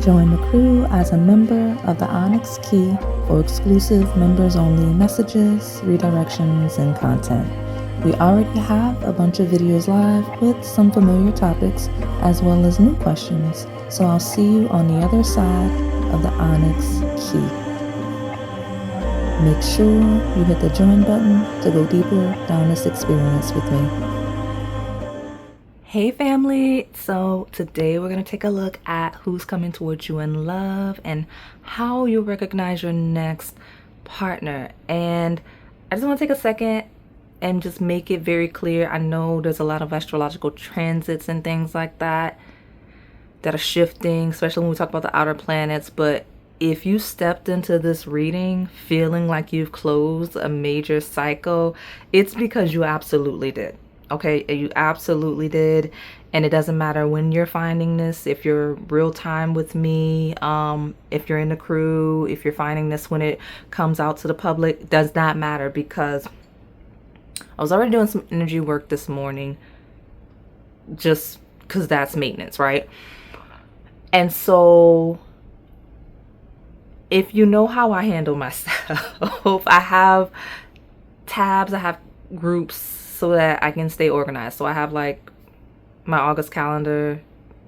Join the crew as a member of the Onyx Key for exclusive members-only messages, redirections, and content. We already have a bunch of videos live with some familiar topics as well as new questions, so I'll see you on the other side of the Onyx Key. Make sure you hit the join button to go deeper down this experience with me. Hey family, so today we're going to take a look at who's coming towards you in love and how you'll recognize your next partner. And I just want to take a second and just make it very clear. I know there's a lot of astrological transits and things like that are shifting, especially when we talk about the outer planets, but if you stepped into this reading feeling like you've closed a major cycle, it's because you absolutely did. Okay, you absolutely did. And it doesn't matter when you're finding this, if you're real time with me, if you're in the crew, if you're finding this when it comes out to the public, it does not matter, because I was already doing some energy work this morning just because that's maintenance, right? And so if you know how I handle myself, I have tabs, I have groups so that I can stay organized. So I have like my August calendar,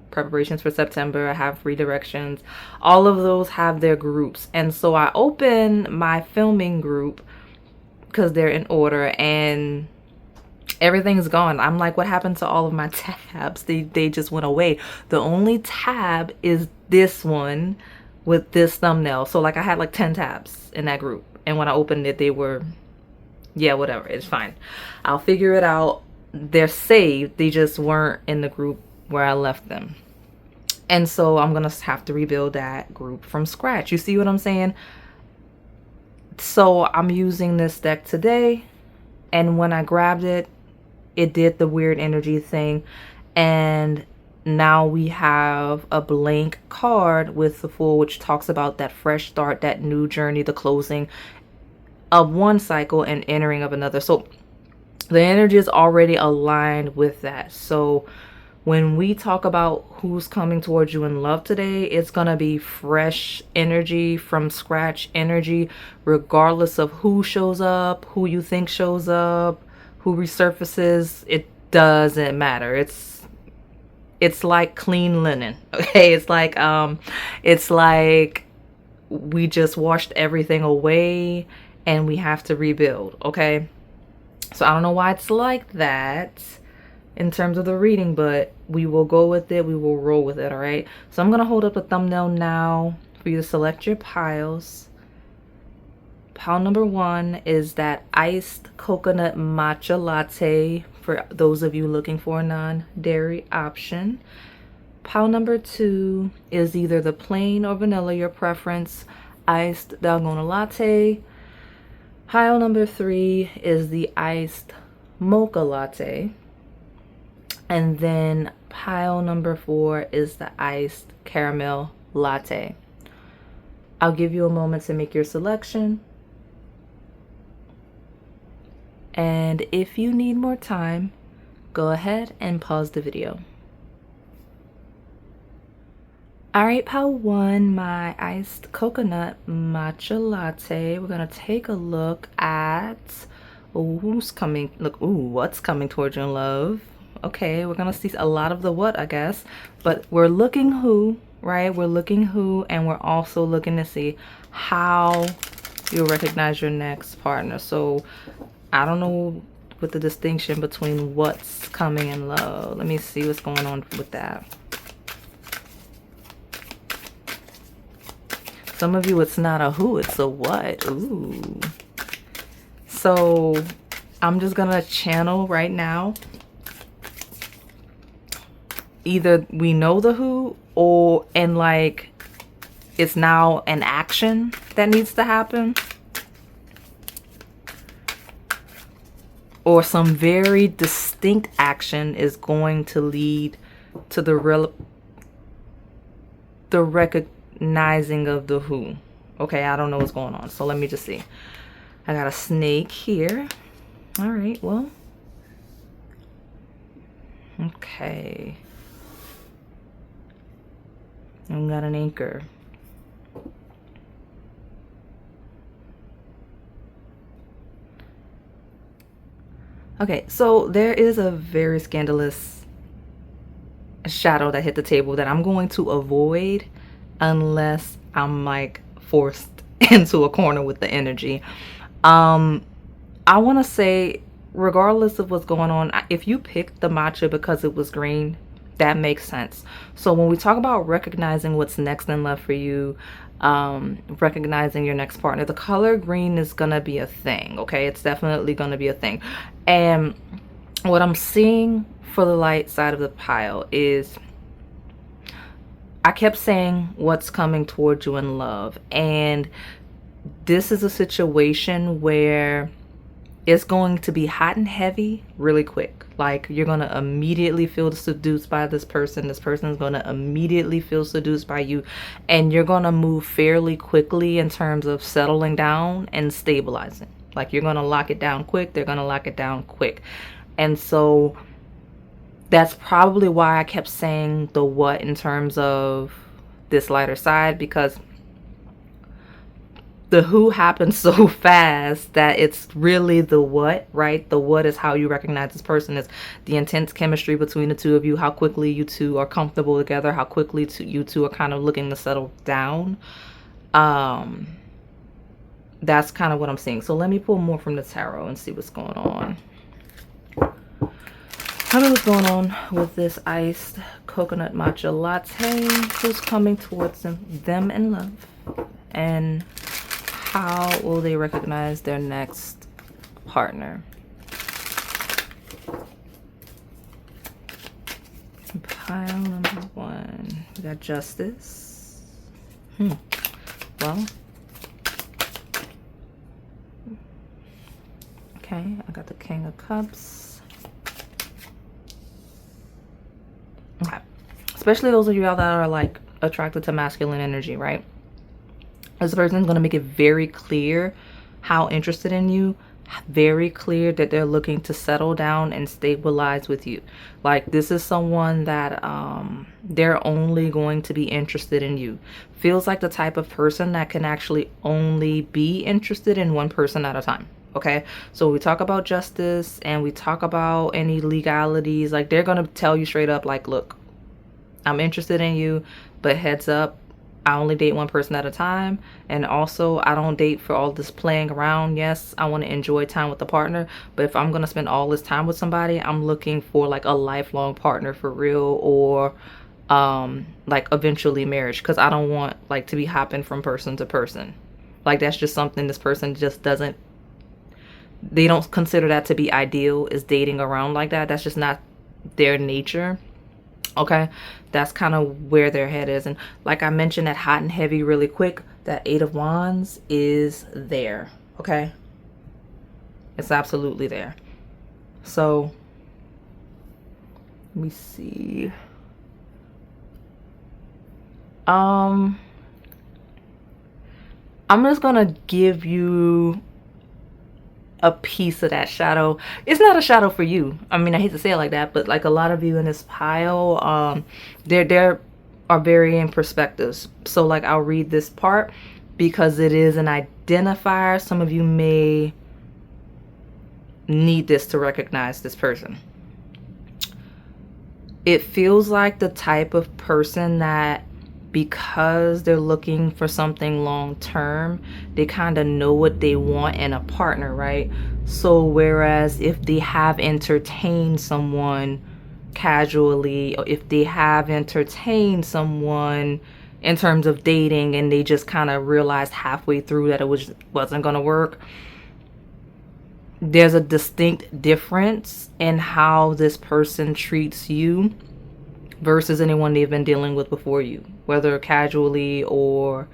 preparations for September, I have redirections. All of those have their groups. And so I open my filming group because they're in order and everything's gone. I'm like, what happened to all of my tabs? They just went away. The only tab is this one with this thumbnail. So like I had like 10 tabs in that group. And when I opened it, they were, yeah, whatever, it's fine. I'll figure it out. They're saved. They just weren't in the group where I left them. And so I'm going to have to rebuild that group from scratch. You see what I'm saying? So I'm using this deck today. And when I grabbed it, it did the weird energy thing. And now we have a blank card with the Fool, which talks about that fresh start, that new journey, the closing of one cycle and entering of another. So the energy is already aligned with that. So when we talk about who's coming towards you in love today, it's gonna be fresh energy, from scratch energy, regardless of who shows up, who you think shows up, who resurfaces. It doesn't matter. It's like clean linen. Okay, it's like we just washed everything away and we have to rebuild. Okay, so I don't know why it's like that in terms of the reading, but we will go with it. We will roll with it. All right, so I'm gonna hold up the thumbnail now for you to select your piles. Pile number 1 is that iced coconut matcha latte for those of you looking for a non-dairy option. Pile number 2 is either the plain or vanilla, your preference, iced Dalgona latte. Pile number 3 is the iced Mocha latte. And then pile number 4 is the iced caramel latte. I'll give you a moment to make your selection. And if you need more time, go ahead and pause the video. All right, pile 1, my iced coconut matcha latte. We're gonna take a look at who's coming. Look, what's coming towards you in love. Okay, we're gonna see a lot of the what, I guess, but we're looking who, right? We're looking who, and we're also looking to see how you'll recognize your next partner. So I don't know what the distinction between what's coming in love. Let me see what's going on with that. Some of you, it's not a who, it's a what. Ooh. So I'm just gonna channel right now. Either we know the who, and like it's now an action that needs to happen, or some very distinct action is going to lead to the recognizing of the who. Okay, I don't know what's going on, so let me just see. I got a snake here. All right, well, okay. And we got an anchor. Okay, so there is a very scandalous shadow that hit the table that I'm going to avoid unless I'm like forced into a corner with the energy. I want to say, regardless of what's going on, if you picked the matcha because it was green, that makes sense. So when we talk about recognizing what's next in love for you, recognizing your next partner, the color green is gonna be a thing. Okay, it's definitely gonna be a thing. And what I'm seeing for the light side of the pile is, I kept saying what's coming towards you in love, and this is a situation where it's going to be hot and heavy really quick. Like, you're going to immediately feel seduced by this person. This person is going to immediately feel seduced by you. And you're going to move fairly quickly in terms of settling down and stabilizing. Like, you're going to lock it down quick. They're going to lock it down quick. And so that's probably why I kept saying the what in terms of this lighter side, because the who happens so fast that it's really the what, right? The what is how you recognize this person, is the intense chemistry between the two of you, how quickly you two are comfortable together, how quickly you two are kind of looking to settle down. That's kind of what I'm seeing. So let me pull more from the tarot and see what's going on. Tell me what's going on with this iced coconut matcha latte. Who's coming towards them in love? And how will they recognize their next partner? Pile number 1. We got justice. Well. Okay, I got the King of Cups. Okay. Especially those of you out that are like attracted to masculine energy, right? This person is going to make it very clear how interested in you, very clear that they're looking to settle down and stabilize with you. Like, this is someone that they're only going to be interested in you. Feels like the type of person that can actually only be interested in one person at a time. Okay, so we talk about justice and we talk about any legalities. Like, they're going to tell you straight up, like, look, I'm interested in you, but heads up, I only date one person at a time. And also, I don't date for all this playing around. Yes, I want to enjoy time with the partner, but if I'm going to spend all this time with somebody, I'm looking for like a lifelong partner for real, or like eventually marriage, because I don't want like to be hopping from person to person. Like, that's just something this person just doesn't, they don't consider that to be ideal, is dating around like that. That's just not their nature. Okay, that's kind of where their head is. And like I mentioned, that hot and heavy really quick, that 8 of Wands is there. Okay, it's absolutely there. So let me see. I'm just gonna give you a piece of that shadow. It's not a shadow for you. I mean, I hate to say it like that, but like a lot of you in this pile, there are varying perspectives. So like, I'll read this part because it is an identifier. Some of you may need this to recognize this person. It feels like the type of person that, because they're looking for something long term, they kind of know what they want in a partner, right? So whereas if they have entertained someone casually, or if they have entertained someone in terms of dating and they just kind of realized halfway through that it wasn't going to work, there's a distinct difference in how this person treats you versus anyone they've been dealing with before you, whether casually or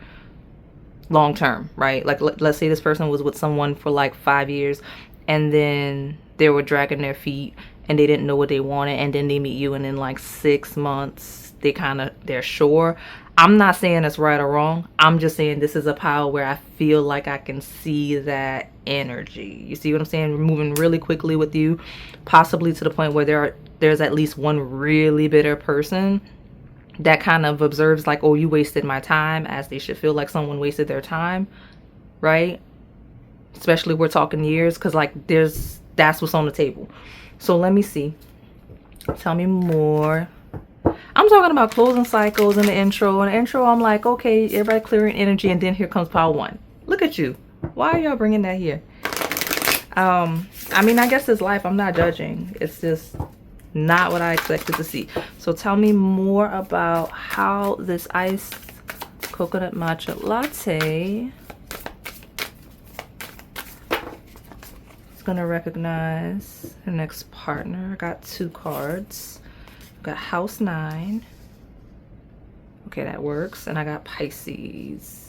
long term, right? Like, let's say this person was with someone for like 5 years and then they were dragging their feet and they didn't know what they wanted, and then they meet you and in like 6 months they're sure. I'm not saying it's right or wrong. I'm just saying this is a pile where I feel like I can see that energy. You see what I'm saying? We're moving really quickly with you, possibly to the point where there's at least one really bitter person that kind of observes like, oh, you wasted my time, as they should feel like someone wasted their time, right? Especially we're talking years, because like that's what's on the table. So let me see. Tell me more. I'm talking about closing cycles in the intro. In the intro, I'm like, okay, everybody clearing energy, and then here comes pile one. Look at you. Why are y'all bringing that here? I mean, I guess it's life. I'm not judging. It's just not what I expected to see. So tell me more about how this iced coconut matcha latte is going to recognize the next partner. I got 2 cards. I got house 9. Okay, that works. And I got Pisces.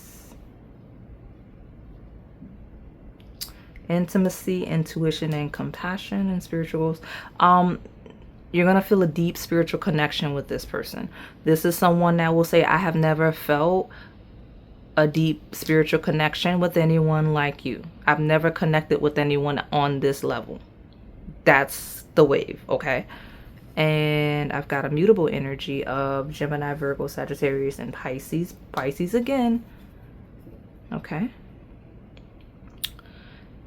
Intimacy, intuition, and compassion and spirituals. You're gonna feel a deep spiritual connection with this person. This is someone that will say, I have never felt a deep spiritual connection with anyone like you. I've never connected with anyone on this level. That's the wave, okay? And I've got a mutable energy of Gemini, Virgo, Sagittarius, and Pisces. Pisces again. Okay.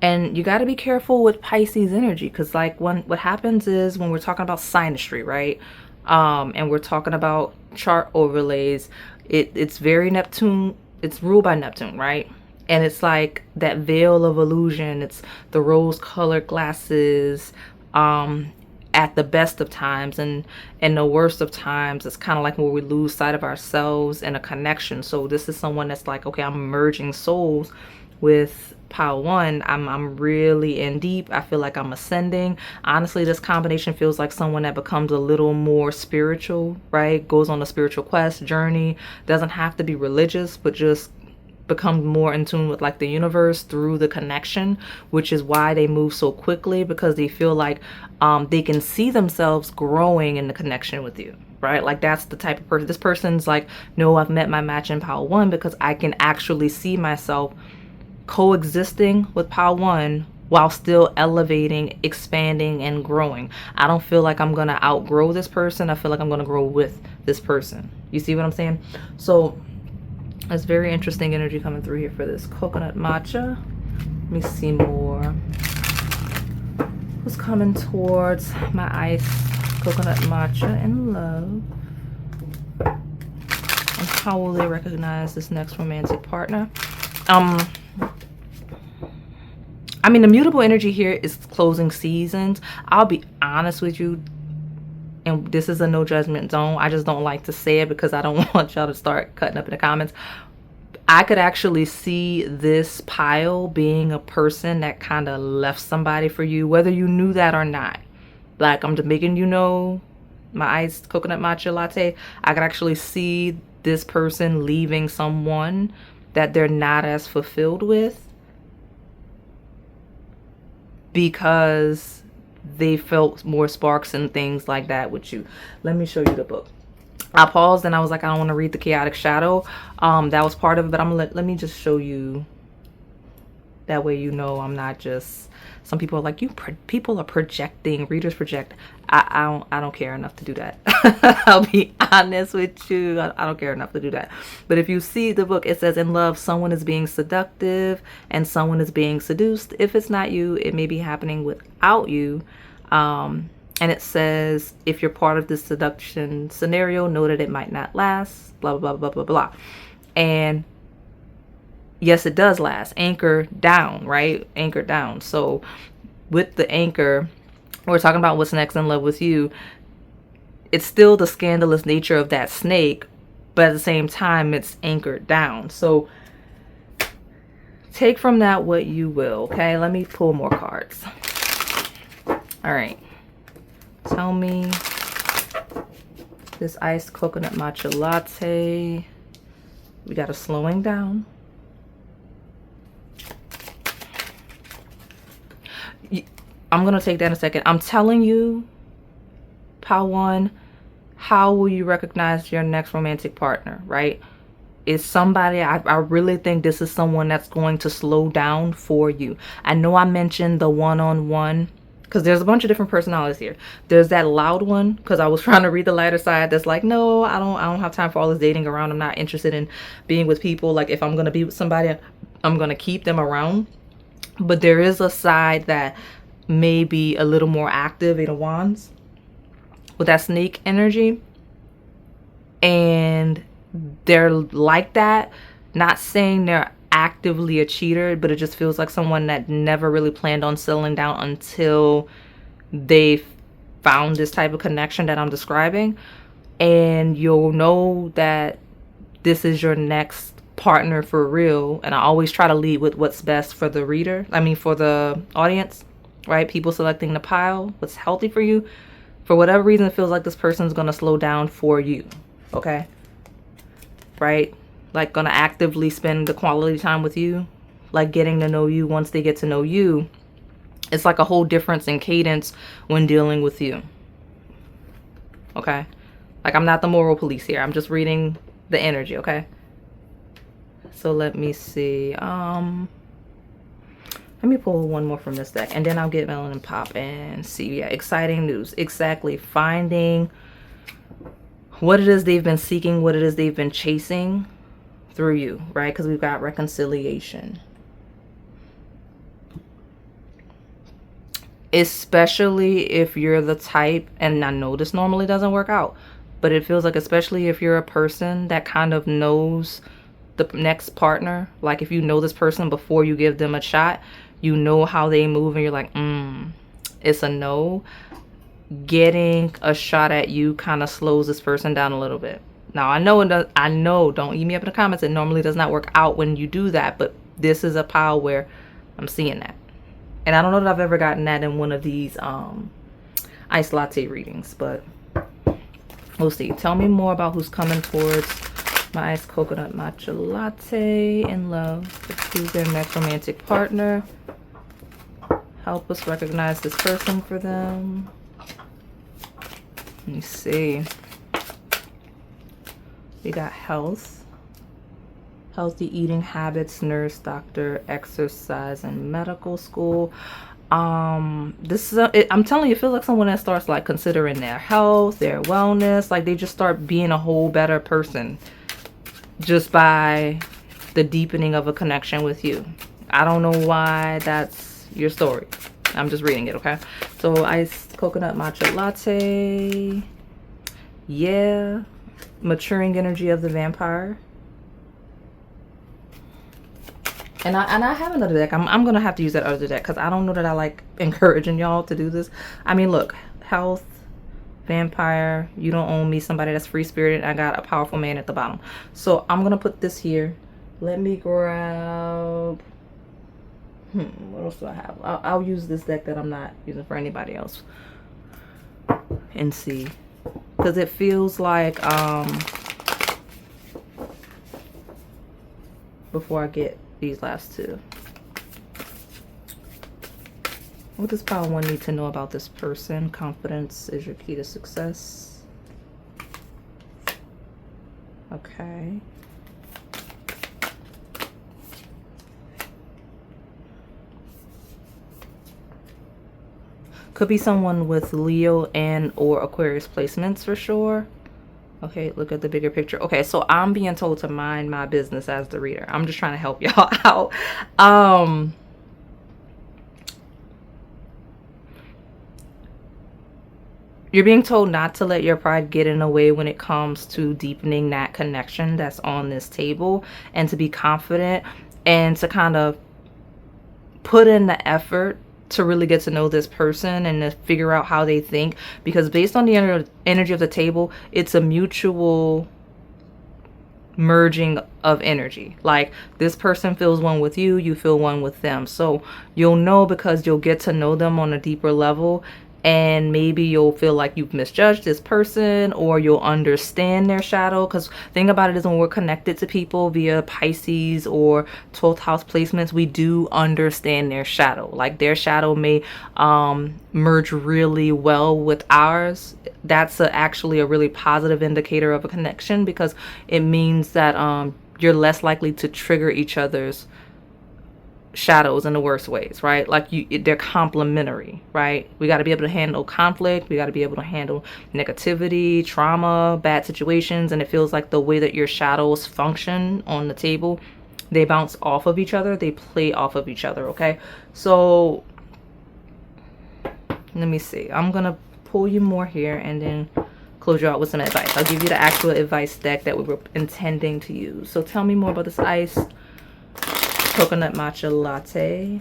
And you got to be careful with Pisces energy, because like what happens is when we're talking about synastry, right? And we're talking about chart overlays, it's very Neptune. It's ruled by Neptune, right? And it's like that veil of illusion. It's the rose-colored glasses at the best of times, and the worst of times. It's kind of like where we lose sight of ourselves and a connection. So this is someone that's like, okay, I'm merging souls with pile 1. I'm really in deep. I feel like I'm ascending. Honestly, this combination feels like someone that becomes a little more spiritual, right? Goes on a spiritual quest, journey. Doesn't have to be religious, but just become more in tune with like the universe through the connection, which is why they move so quickly, because they feel like they can see themselves growing in the connection with you, right? Like that's the type of person. This person's like, no, I've met my match in pile 1 because I can actually see myself coexisting with pile 1 while still elevating, expanding, and growing. I don't feel like I'm gonna outgrow this person. I feel like I'm gonna grow with this person. You see what I'm saying? So that's very interesting energy coming through here for this coconut matcha. Let me see more. Who's coming towards my iced coconut matcha in love? And how will they recognize this next romantic partner? I mean, the mutable energy here is closing seasons. I'll be honest with you, and this is a no judgment zone. I just don't like to say it because I don't want y'all to start cutting up in the comments. I could actually see this pile being a person that kind of left somebody for you, whether you knew that or not. Like, I'm just making you know, my iced coconut matcha latte, I could actually see this person leaving someone that they're not as fulfilled with, because they felt more sparks and things like that with you. Let me show you the book. I paused and I was like, I don't want to read the chaotic shadow. That was part of it, but let me just show you. That way you know I'm not just, some people are like, people are projecting, readers project. I don't care enough to do that. I'll be honest with you. I don't care enough to do that. But if you see the book, it says in love, someone is being seductive and someone is being seduced. If it's not you, it may be happening without you. And it says, if you're part of this seduction scenario, know that it might not last, blah, blah, blah, blah, blah, blah. And yes, it does last. Anchor down, right? Anchor down. So with the anchor, we're talking about what's next in love with you. It's still the scandalous nature of that snake, but at the same time, it's anchored down. So take from that what you will, okay? Let me pull more cards. All right. Tell me this iced coconut matcha latte. We got a slowing down. I'm going to take that in a second. I'm telling you, pile 1, how will you recognize your next romantic partner, right? Is somebody, I really think this is someone that's going to slow down for you. I know I mentioned the one-on-one because there's a bunch of different personalities here. There's that loud one, because I was trying to read the lighter side, that's like, no, I don't have time for all this dating around. I'm not interested in being with people. Like, if I'm gonna be with somebody, I'm gonna keep them around. But there is a side that may be a little more active, Eight of Wands, with that snake energy. And they're like that. Not saying they're actively a cheater, but it just feels like someone that never really planned on settling down until they found this type of connection that I'm describing. And you'll know that this is your next partner for real. And I always try to lead with what's best for the reader. I mean, for the audience, right? People selecting the pile, what's healthy for you. For whatever reason, it feels like this person's going to slow down for you. Okay? Right? Like, gonna actively spend the quality time with you, like getting to know you. Once they get to know you, it's like a whole difference in cadence when dealing with you. Okay? Like, I'm not the moral police here. I'm just reading the energy, okay? So let me see. Let me pull one more from this deck, and then I'll get Melanin Pop and see. Yeah, exciting news. Exactly. Finding what it is they've been seeking, what it is they've been chasing through you, right? Because we've got reconciliation. Especially if you're the type, and I know this normally doesn't work out, but it feels like especially if you're a person that kind of knows the next partner, like if you know this person before you give them a shot, you know how they move and you're like, it's a no. Getting a shot at you kind of slows this person down a little bit. Now, I know, don't eat me up in the comments. It normally does not work out when you do that, but this is a pile where I'm seeing that. And I don't know that I've ever gotten that in one of these iced latte readings, but we'll see. Tell me more about who's coming towards my iced coconut matcha latte in love. Who's their next romantic partner? Help us recognize this person for them. Let me see. We got health, healthy eating habits, nurse, doctor, exercise, and medical school. This is I'm telling you, it feels like someone that starts like considering their health, their wellness, like they just start being a whole better person just by the deepening of a connection with you. I don't know why that's your story. I'm just reading it, okay? So iced coconut matcha latte. Yeah. Maturing energy of the vampire. And I have another deck. I'm gonna have to use that other deck because I don't know that I like encouraging y'all to do this. I mean, look, health, vampire, you don't own me, somebody that's free spirited. I got a powerful man at the bottom. So I'm gonna put this here. Let me grab what else do I have? I'll use this deck that I'm not using for anybody else and see. Because it feels like, before I get these last two, what does pile one need to know about this person? Confidence is your key to success. Okay. Could be someone with Leo and or Aquarius placements for sure. Okay, look at the bigger picture. Okay, so I'm being told to mind my business as the reader. I'm just trying to help y'all out. You're being told not to let your pride get in the way when it comes to deepening that connection that's on this table, and to be confident and to kind of put in the effort to really get to know this person and to figure out how they think, because based on the energy of the table, it's a mutual merging of energy. Like, this person feels one with you, you feel one with them. So you'll know because you'll get to know them on a deeper level, and maybe you'll feel like you've misjudged this person, or you'll understand their shadow. Because thing about it is, when we're connected to people via Pisces or 12th house placements, we do understand their shadow. Like, their shadow may merge really well with ours. That's actually a really positive indicator of a connection, because it means that you're less likely to trigger each other's shadows in the worst ways, right? Like they're complementary, right? We got to be able to handle conflict. We got to be able to handle negativity, trauma, bad situations. And it feels like the way that your shadows function on the table, they bounce off of each other. They play off of each other. Okay. So let me see. I'm going to pull you more here and then close you out with some advice. I'll give you the actual advice deck that we were intending to use. So tell me more about this ice. Coconut matcha latte.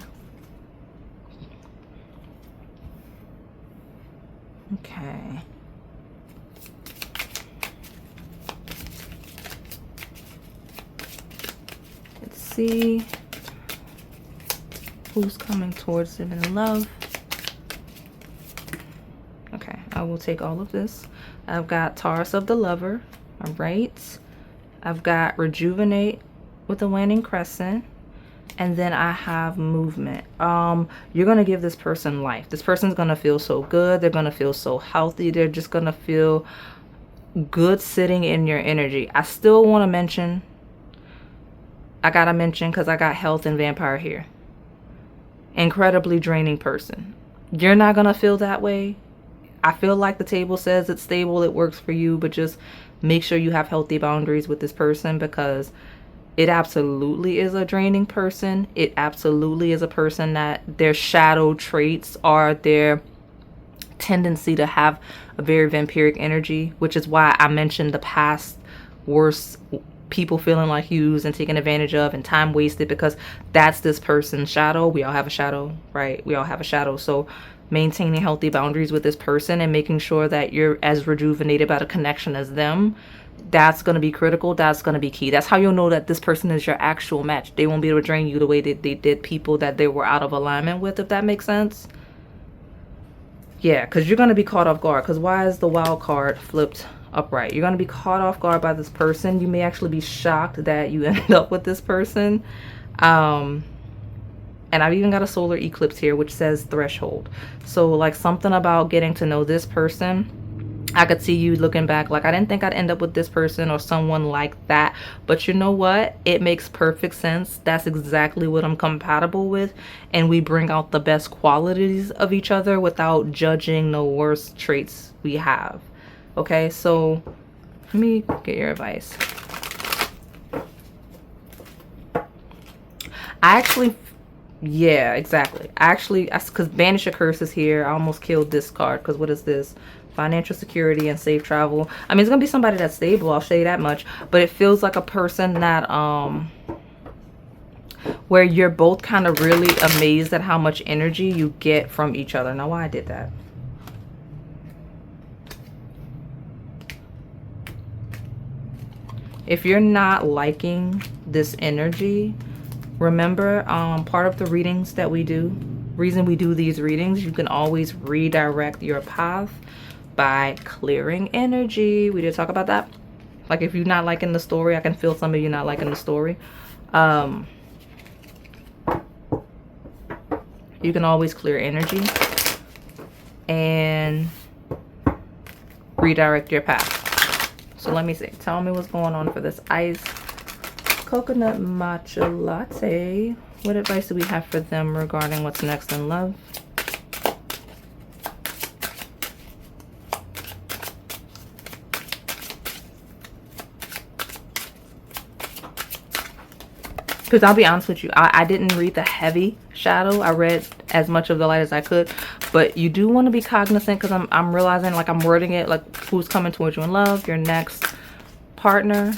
Okay. Let's see who's coming towards them in love. Okay, I will take all of this. I've got Taurus of the Lover. All right. I've got rejuvenate with the waning crescent. And then I have movement. You're going to give this person life. This person's going to feel so good. They're going to feel so healthy. They're just going to feel good sitting in your energy. I still want to mention, I got to mention because I got health and vampire here. Incredibly draining person. You're not going to feel that way. I feel like the table says it's stable. It works for you. But just make sure you have healthy boundaries with this person, because it absolutely is a draining person. It absolutely is a person that their shadow traits are their tendency to have a very vampiric energy, which is why I mentioned the past worst people feeling like used and taken advantage of and time wasted, because that's this person's shadow. We all have a shadow, right? We all have a shadow. So maintaining healthy boundaries with this person and making sure that you're as rejuvenated by the connection as them, that's going to be critical. That's going to be key. That's how you'll know that this person is your actual match. They won't be able to drain you the way that they did people that they were out of alignment with, if that makes sense. Yeah, because you're going to be caught off guard. Because why is the wild card flipped upright? You're going to be caught off guard by this person. You may actually be shocked that you end up with this person. And I've even got a solar eclipse here, which says threshold. So like something about getting to know this person, I could see you looking back like, I didn't think I'd end up with this person or someone like that. But you know what? It makes perfect sense. That's exactly what I'm compatible with. And we bring out the best qualities of each other without judging the worst traits we have. Okay, so let me get your advice. Yeah, exactly. Actually, because Banish a Curse is here. I almost killed this card because what is this? Financial security and safe travel. I mean, it's going to be somebody that's stable. I'll show you that much. But it feels like a person that, where you're both kind of really amazed at how much energy you get from each other. Now, why I did that? If you're not liking this energy, remember, part of the readings that we do, reason we do these readings, you can always redirect your path by clearing energy. We did talk about that. Like if you're not liking the story, I can feel some of you not liking the story. You can always clear energy and redirect your path. So let me see. Tell me what's going on for this ice coconut matcha latte. What advice do we have for them regarding what's next in love? Because I'll be honest with you, I didn't read the heavy shadow. I read as much of the light as I could. But you do want to be cognizant, because I'm realizing, like I'm wording it, like who's coming towards you in love, your next partner.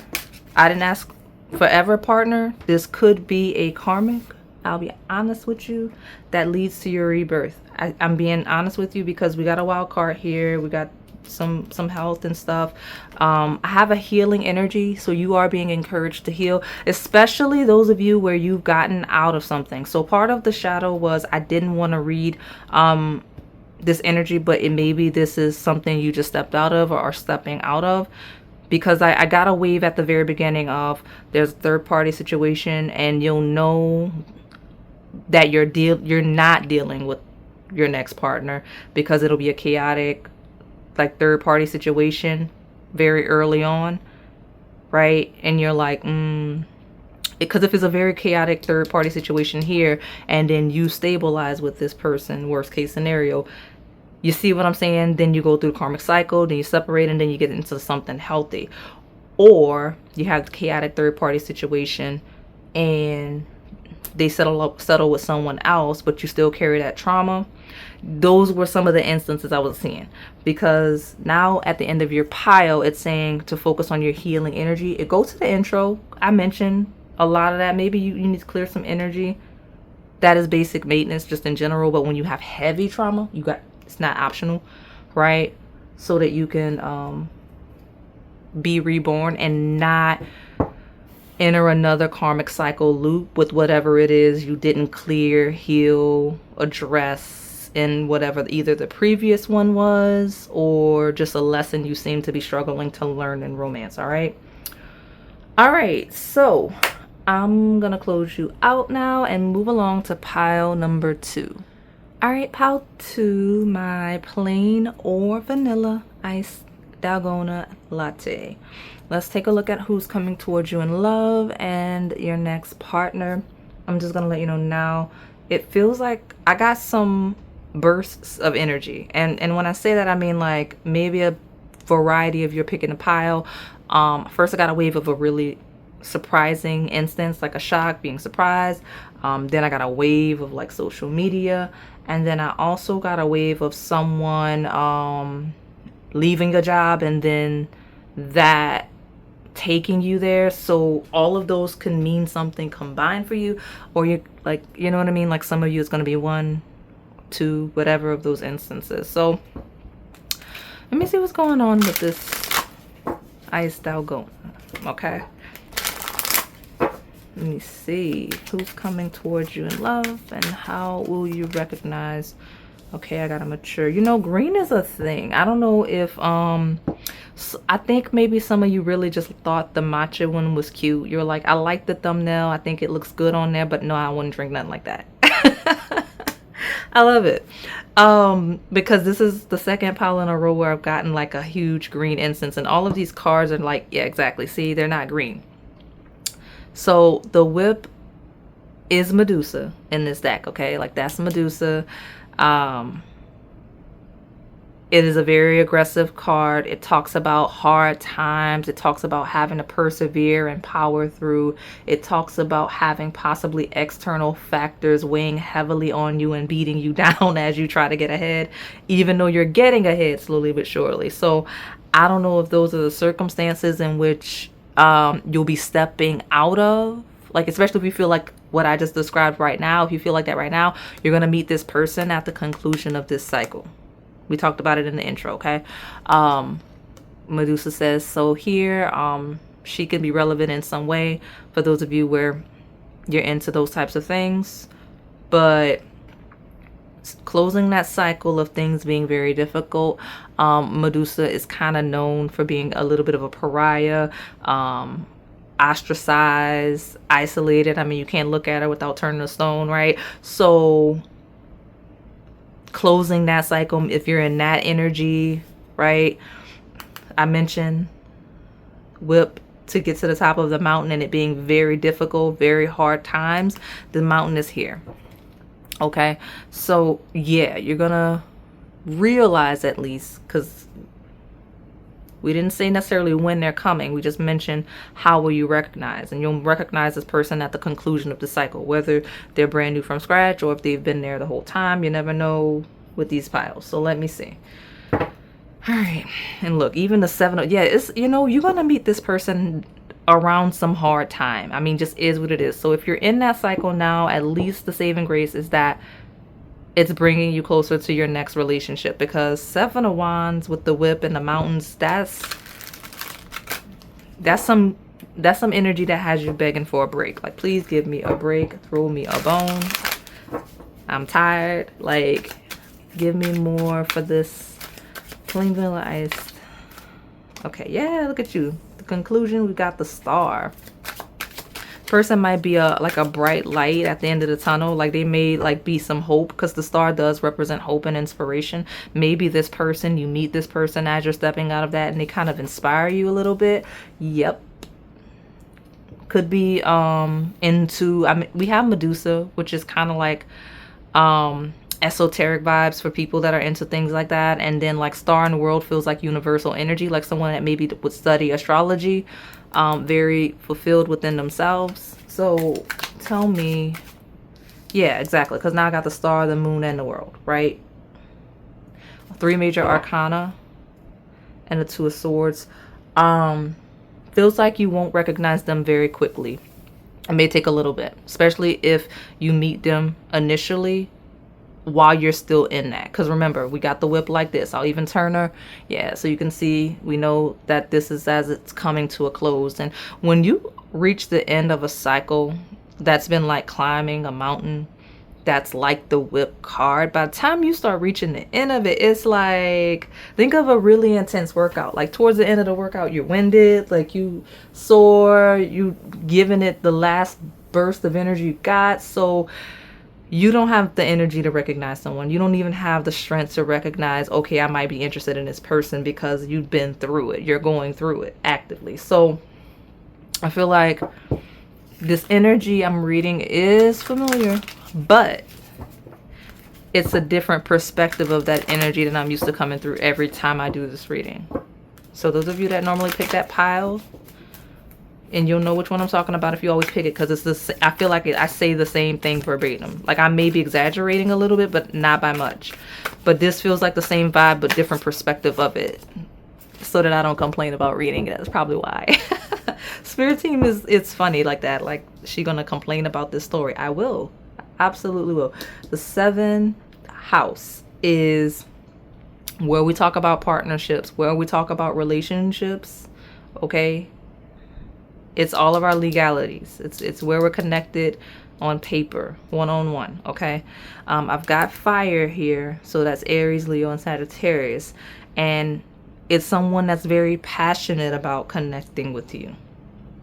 I didn't ask forever partner. This could be a karmic. I'll be honest with you. That leads to your rebirth. I'm being honest with you because we got a wild card here. We got some health and stuff. I have a healing energy, so you are being encouraged to heal, especially those of you where you've gotten out of something. So part of the shadow was I didn't want to read this energy, but maybe this is something you just stepped out of or are stepping out of, because I got a wave at the very beginning of there's a third party situation, and you'll know that you're not dealing with your next partner because it'll be a chaotic, like third party situation very early on, right? And you're like, Because if it's a very chaotic third party situation here, and then you stabilize with this person, worst case scenario, you see what I'm saying? Then you go through the karmic cycle, then you separate, and then you get into something healthy. Or you have the chaotic third party situation and they settle with someone else, but you still carry that trauma. Those were some of the instances I was seeing, because now at the end of your pile, it's saying to focus on your healing energy. It goes to the intro. I mentioned a lot of that. Maybe you need to clear some energy. That is basic maintenance just in general. But when you have heavy trauma, it's not optional, right? So that you can be reborn and not enter another karmic cycle loop with whatever it is you didn't clear, heal, address in whatever either the previous one was or just a lesson you seem to be struggling to learn in romance. All right, so I'm gonna close you out now and move along to pile number 2. All right, pile 2, my plain or vanilla iced Dalgona latte. Let's take a look at who's coming towards you in love and your next partner. I'm just gonna let you know now, it feels like I got some bursts of energy, and when I say that, I mean like maybe a variety of your pick in a pile. First I got a wave of a really surprising instance, like a shock, being surprised. Then I got a wave of like social media, and then I also got a wave of someone leaving a job and then that taking you there. So all of those can mean something combined for you, or you like, you know what I mean, like some of you is going to be 1, 2, whatever of those instances. So let me see what's going on with this iced Dalgona. Okay, let me see who's coming towards you in love and how will you recognize. Okay, I gotta mature. You know, green is a thing. I don't know if I think maybe some of you really just thought the matcha one was cute. You're like, I like the thumbnail, I think it looks good on there, but no, I wouldn't drink nothing like that. I love it. Because this is the second pile in a row where I've gotten like a huge green instance, and all of these cards are like, yeah, exactly. See, they're not green. So the whip is Medusa in this deck, okay? Like that's Medusa. It is a very aggressive card. It talks about hard times. It talks about having to persevere and power through. It talks about having possibly external factors weighing heavily on you and beating you down as you try to get ahead, even though you're getting ahead slowly but surely. So I don't know if those are the circumstances in which you'll be stepping out of, like especially if you feel like what I just described right now. If you feel like that right now, you're going to meet this person at the conclusion of this cycle. We talked about it in the intro, okay? Medusa says, so here, she can be relevant in some way for those of you where you're into those types of things. But closing that cycle of things being very difficult. Medusa is kind of known for being a little bit of a pariah, ostracized, isolated. I mean, you can't look at her without turning to stone, right? So closing that cycle, if you're in that energy, right? I mentioned whip to get to the top of the mountain and it being very difficult, very hard times. The mountain is here. Okay, so yeah, you're gonna realize, at least, because we didn't say necessarily when they're coming, we just mentioned how will you recognize, and you'll recognize this person at the conclusion of the cycle, whether they're brand new from scratch or if they've been there the whole time. You never know with these piles. So let me see. All right, and look, even the 7 of, yeah, it's, you know, you're gonna meet this person around some hard time. I mean, just is what it is. So if you're in that cycle now, at least the saving grace is that it's bringing you closer to your next relationship, because 7 of Wands with the whip and the mountains, that's some energy that has you begging for a break. Like, please give me a break, throw me a bone. I'm tired. Like, give me more for this plain vanilla iced. Okay, yeah, look at you. The conclusion, we got the star. Person might be like a bright light at the end of the tunnel. Like, they may like be some hope, because the star does represent hope and inspiration. Maybe this person, you meet this person as you're stepping out of that and they kind of inspire you a little bit. Yep. Could be into, I mean, we have Medusa, which is kind of like esoteric vibes for people that are into things like that. And then like star in the world feels like universal energy, like someone that maybe would study astrology, very fulfilled within themselves. So tell me, yeah, exactly, because now I got the star, the moon, and the world, right? 3 major arcana and the 2 of swords. Feels like you won't recognize them very quickly. It may take a little bit, especially if you meet them initially while you're still in that. Because remember, we got the whip like this. I'll even turn her. Yeah, so you can see, we know that this is as it's coming to a close. And when you reach the end of a cycle that's been like climbing a mountain, that's like the whip card, by the time you start reaching the end of it, it's like, think of a really intense workout. Like towards the end of the workout, you're winded, like you sore, you giving it the last burst of energy you got. So you don't have the energy to recognize someone. You don't even have the strength to recognize, okay, I might be interested in this person, because you've been through it. You're going through it actively. So I feel like this energy I'm reading is familiar, but it's a different perspective of that energy than I'm used to coming through every time I do this reading. So those of you that normally pick that pile, and you'll know which one I'm talking about if you always pick it, because it's this, I feel like I say the same thing verbatim. Like I may be exaggerating a little bit, but not by much. But this feels like the same vibe, but different perspective of it, so that I don't complain about reading it. That's probably why. Spirit team is, it's funny like that. Like, she gonna complain about this story? I will. Absolutely will. The 7th house is where we talk about partnerships, where we talk about relationships. Okay, it's all of our legalities. It's where we're connected on paper, one-on-one. Okay, I've got fire here, so that's Aries, Leo, and Sagittarius, and it's someone that's very passionate about connecting with you.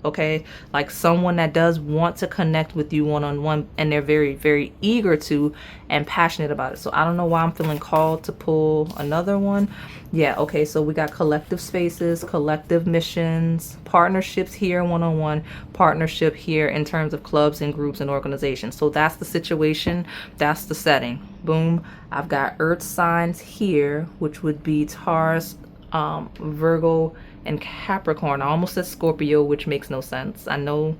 Okay, like someone that does want to connect with you one-on-one, and they're very, very eager to and passionate about it. So I don't know why I'm feeling called to pull another one. Yeah, okay, so we got collective spaces, collective missions, partnerships here, one-on-one, partnership here in terms of clubs and groups and organizations. So that's the situation, that's the setting. Boom. I've got earth signs here, which would be Taurus, Virgo, and Capricorn. I almost said Scorpio, which makes no sense. I know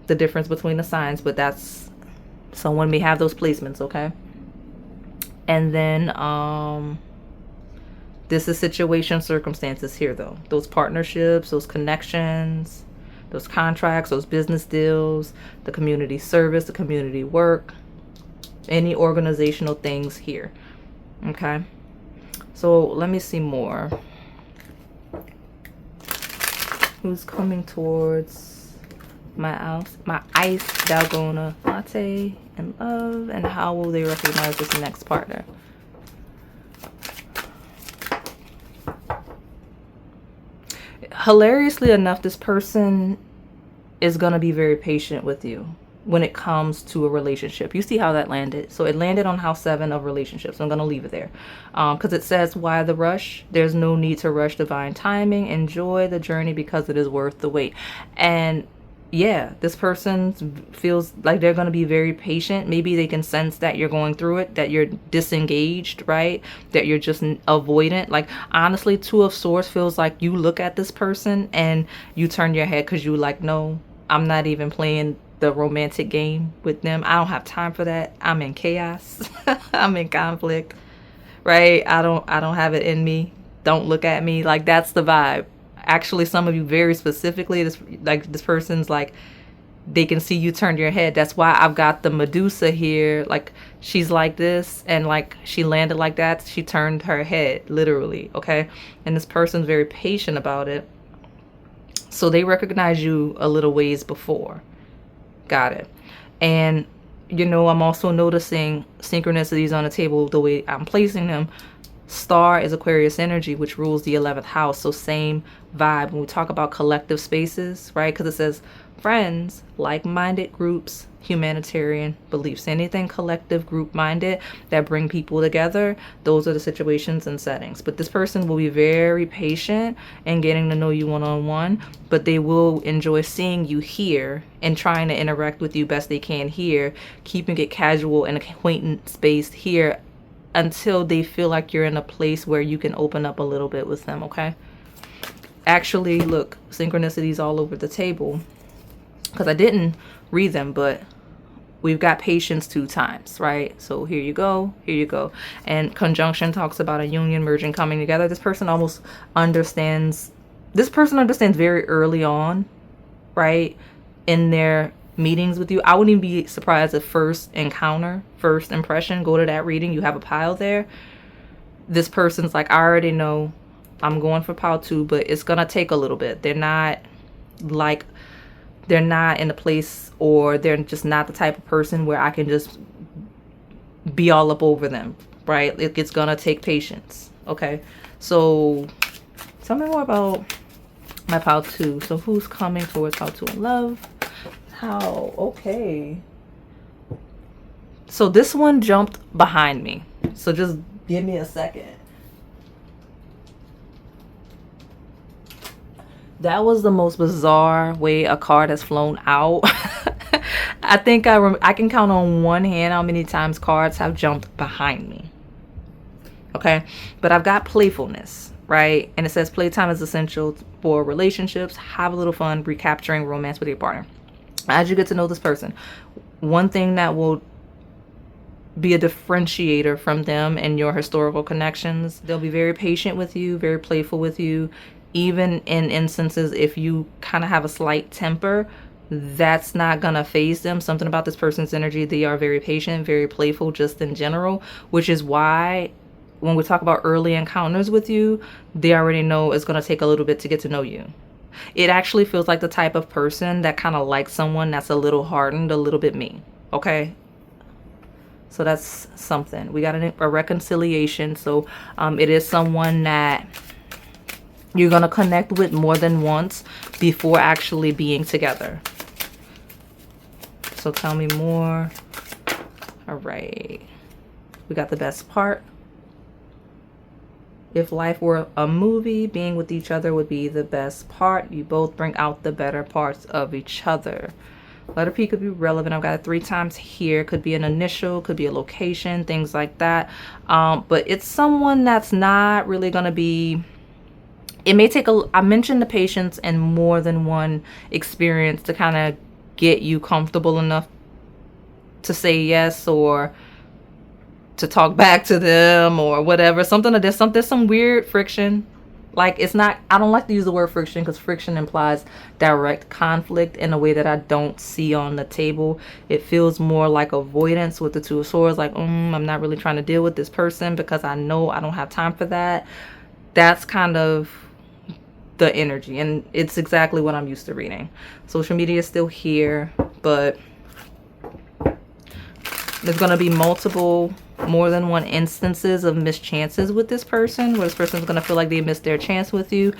the difference between the signs, but that's, someone may have those placements. Okay, and then this is situation, circumstances here though. Those partnerships, those connections, those contracts, those business deals, the community service, the community work, any organizational things here. Okay, so let me see more. Who's coming towards my ice, Dalgona, Latte, and love, and how will they recognize this next partner? Hilariously enough, this person is going to be very patient with you when it comes to a relationship. You see how that landed? So it landed on house 7 of relationships. I'm going to leave it there because it says, why the rush? There's no need to rush divine timing. Enjoy the journey because it is worth the wait. And yeah, this person feels like they're going to be very patient. Maybe they can sense that you're going through it, that you're disengaged, right? That you're just avoidant. Like, honestly, 2 of Swords feels like you look at this person and you turn your head because you like, no, I'm not even playing the romantic game with them. I don't have time for that. I'm in chaos. I'm in conflict, right? I don't have it in me. Don't look at me. Like, that's the vibe. Actually, some of you very specifically, this person's like, they can see you turn your head. That's why I've got the Medusa here. Like, she's like this, and like she landed like that. She turned her head, literally. Okay, and this person's very patient about it. So they recognize you a little ways before. Got it. And you know, I'm also noticing synchronicities on the table the way I'm placing them. Star is Aquarius energy, which rules the 11th house. So same vibe when we talk about collective spaces, right? Because it says friends, like-minded groups, humanitarian beliefs, anything collective, group-minded that bring people together. Those are the situations and settings. But this person will be very patient and getting to know you one-on-one, but they will enjoy seeing you here and trying to interact with you best they can here, keeping it casual and acquaintance based here until they feel like you're in a place where you can open up a little bit with them. Okay, actually, look, synchronicities all over the table because I didn't read them, but we've got patience 2 times, right? So here you go, here you go. And conjunction talks about a union, merging, coming together. This person almost understands, this person understands very early on, right, in their meetings with you. I wouldn't even be surprised if first encounter, first impression, go to that reading, you have a pile there. This person's like, I already know I'm going for pile 2, but it's gonna take a little bit. They're not in a place, or they're just not the type of person where I can just be all up over them, right? It's gonna take patience. Okay, so tell me more about my pile 2. So who's coming towards pile 2 in love? How? Okay, so this one jumped behind me, so just give me a second. That was the most bizarre way a card has flown out. I think I can count on one hand how many times cards have jumped behind me. Okay, but I've got playfulness, right? And it says playtime is essential for relationships. Have a little fun recapturing romance with your partner. As you get to know this person, one thing that will be a differentiator from them and your historical connections, they'll be very patient with you, very playful with you. Even in instances if you kind of have a slight temper, that's not gonna phase them. Something about this person's energy, they are very patient, very playful just in general, which is why when we talk about early encounters with you, they already know it's gonna take a little bit to get to know you. It actually feels like the type of person that kind of likes someone that's a little hardened, a little bit mean. Okay, so that's something. We got a reconciliation. So it is someone that you're going to connect with more than once before actually being together. So tell me more. All right. We got the best part. If life were a movie, being with each other would be the best part. You both bring out the better parts of each other. Letter P could be relevant. I've got it 3 times here. Could be an initial, could be a location, things like that. But it's someone that's not really going to be... It may take I mentioned the patience and more than one experience to kind of get you comfortable enough to say yes, or to talk back to them, or whatever. There's some weird friction. Like, it's not, I don't like to use the word friction because friction implies direct conflict in a way that I don't see on the table. It feels more like avoidance with the 2 of Swords. Like, I'm not really trying to deal with this person because I know I don't have time for that. That's kind of the energy, and it's exactly what I'm used to reading. Social media is still here, but there's going to be more than one instances of missed chances with this person, where this person is going to feel like they missed their chance with you,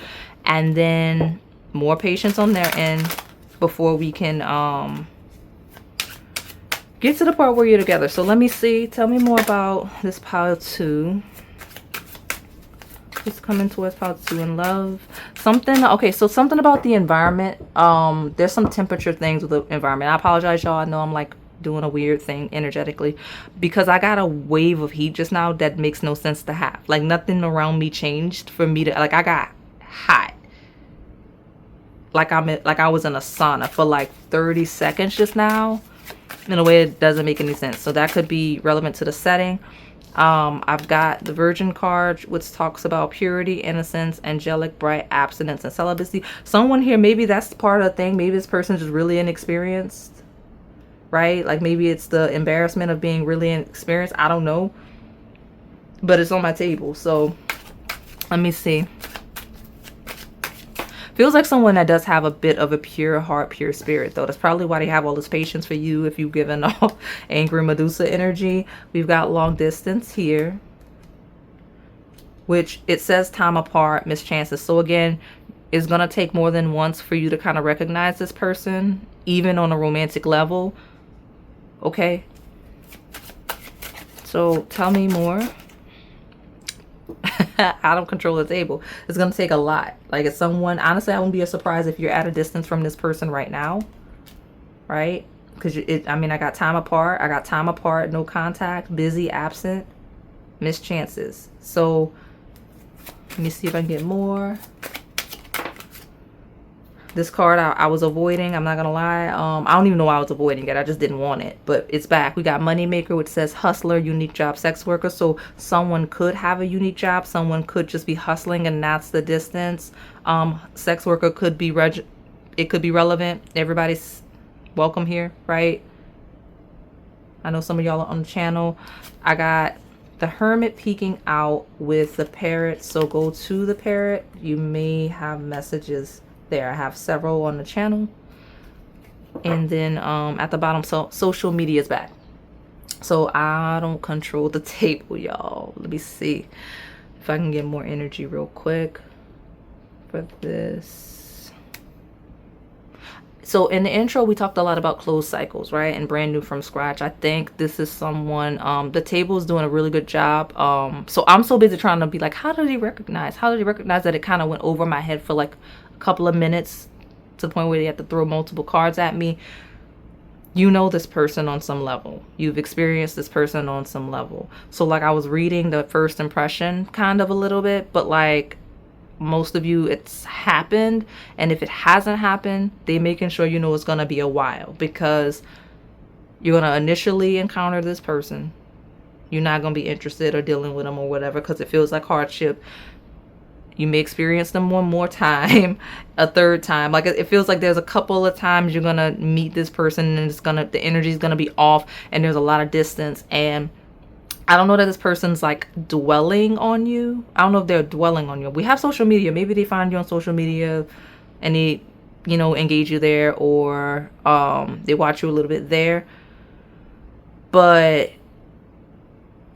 and then more patience on their end before we can get to the part where you're together. So let me see, tell me more about this pile 2. It's coming towards pile 2 in love. Something, okay, so something about the environment. There's some temperature things with the environment. I apologize, y'all. I know I'm like doing a weird thing energetically because I got a wave of heat just now that makes no sense to have. Like, nothing around me changed for me to, like, I got hot. Like I was in a sauna for like 30 seconds just now in a way it doesn't make any sense. So that could be relevant to the setting. I've got the Virgin card, which talks about purity, innocence, angelic, bright, abstinence, and celibacy. Someone here, maybe that's part of the thing. Maybe this person's just really inexperienced, right? Like, maybe it's the embarrassment of being really inexperienced. I don't know. But it's on my table. So let me see. Feels like someone that does have a bit of a pure heart, pure spirit, though. That's probably why they have all this patience for you if you've given off angry Medusa energy. We've got long distance here, which it says time apart, missed chances. So again, It's going to take more than once for you to kind of recognize this person, even on a romantic level. Okay? So tell me more. I don't control the table. It's going to take a lot. Like, it's someone, honestly, I wouldn't be surprised if you're at a distance from this person right now. Right? Because I mean, I got time apart, no contact, busy, absent, missed chances. So let me see if I can get more. This card I was avoiding, I'm not gonna lie. I don't even know why I was avoiding it. I just didn't want it, but it's back. We got moneymaker, which says hustler, unique job, sex worker. So someone could have a unique job, someone could just be hustling, and that's the distance. Sex worker could be it could be relevant. Everybody's welcome here, right? I know some of y'all are on the channel. I got the hermit peeking out with the parrot, so go to the parrot. You may have messages there. I have several on the channel. And then at the bottom, so social media is back. So I don't control the table, y'all. Let me see if I can get more energy real quick for this. So in the intro, we talked a lot about closed cycles, right? And brand new from scratch. I think this is someone, the table is doing a really good job. So I'm so busy trying to be like, how did he recognize? How did he recognize that it kind of went over my head for like a couple of minutes to the point where they had to throw multiple cards at me? You know this person on some level. You've experienced this person on some level. So like I was reading the first impression kind of a little bit, but like, most of you, it's happened. And if it hasn't happened, they making sure you know it's going to be a while, because you're going to initially encounter this person. You're not going to be interested or dealing with them or whatever, because it feels like hardship. You may experience them one more time, a third time. Like it feels like there's a couple of times you're going to meet this person and the energy is going to be off and there's a lot of distance. And I don't know that this person's like dwelling on you. I don't know if they're dwelling on you. We have social media. Maybe they find you on social media and they, you know, engage you there, or they watch you a little bit there. But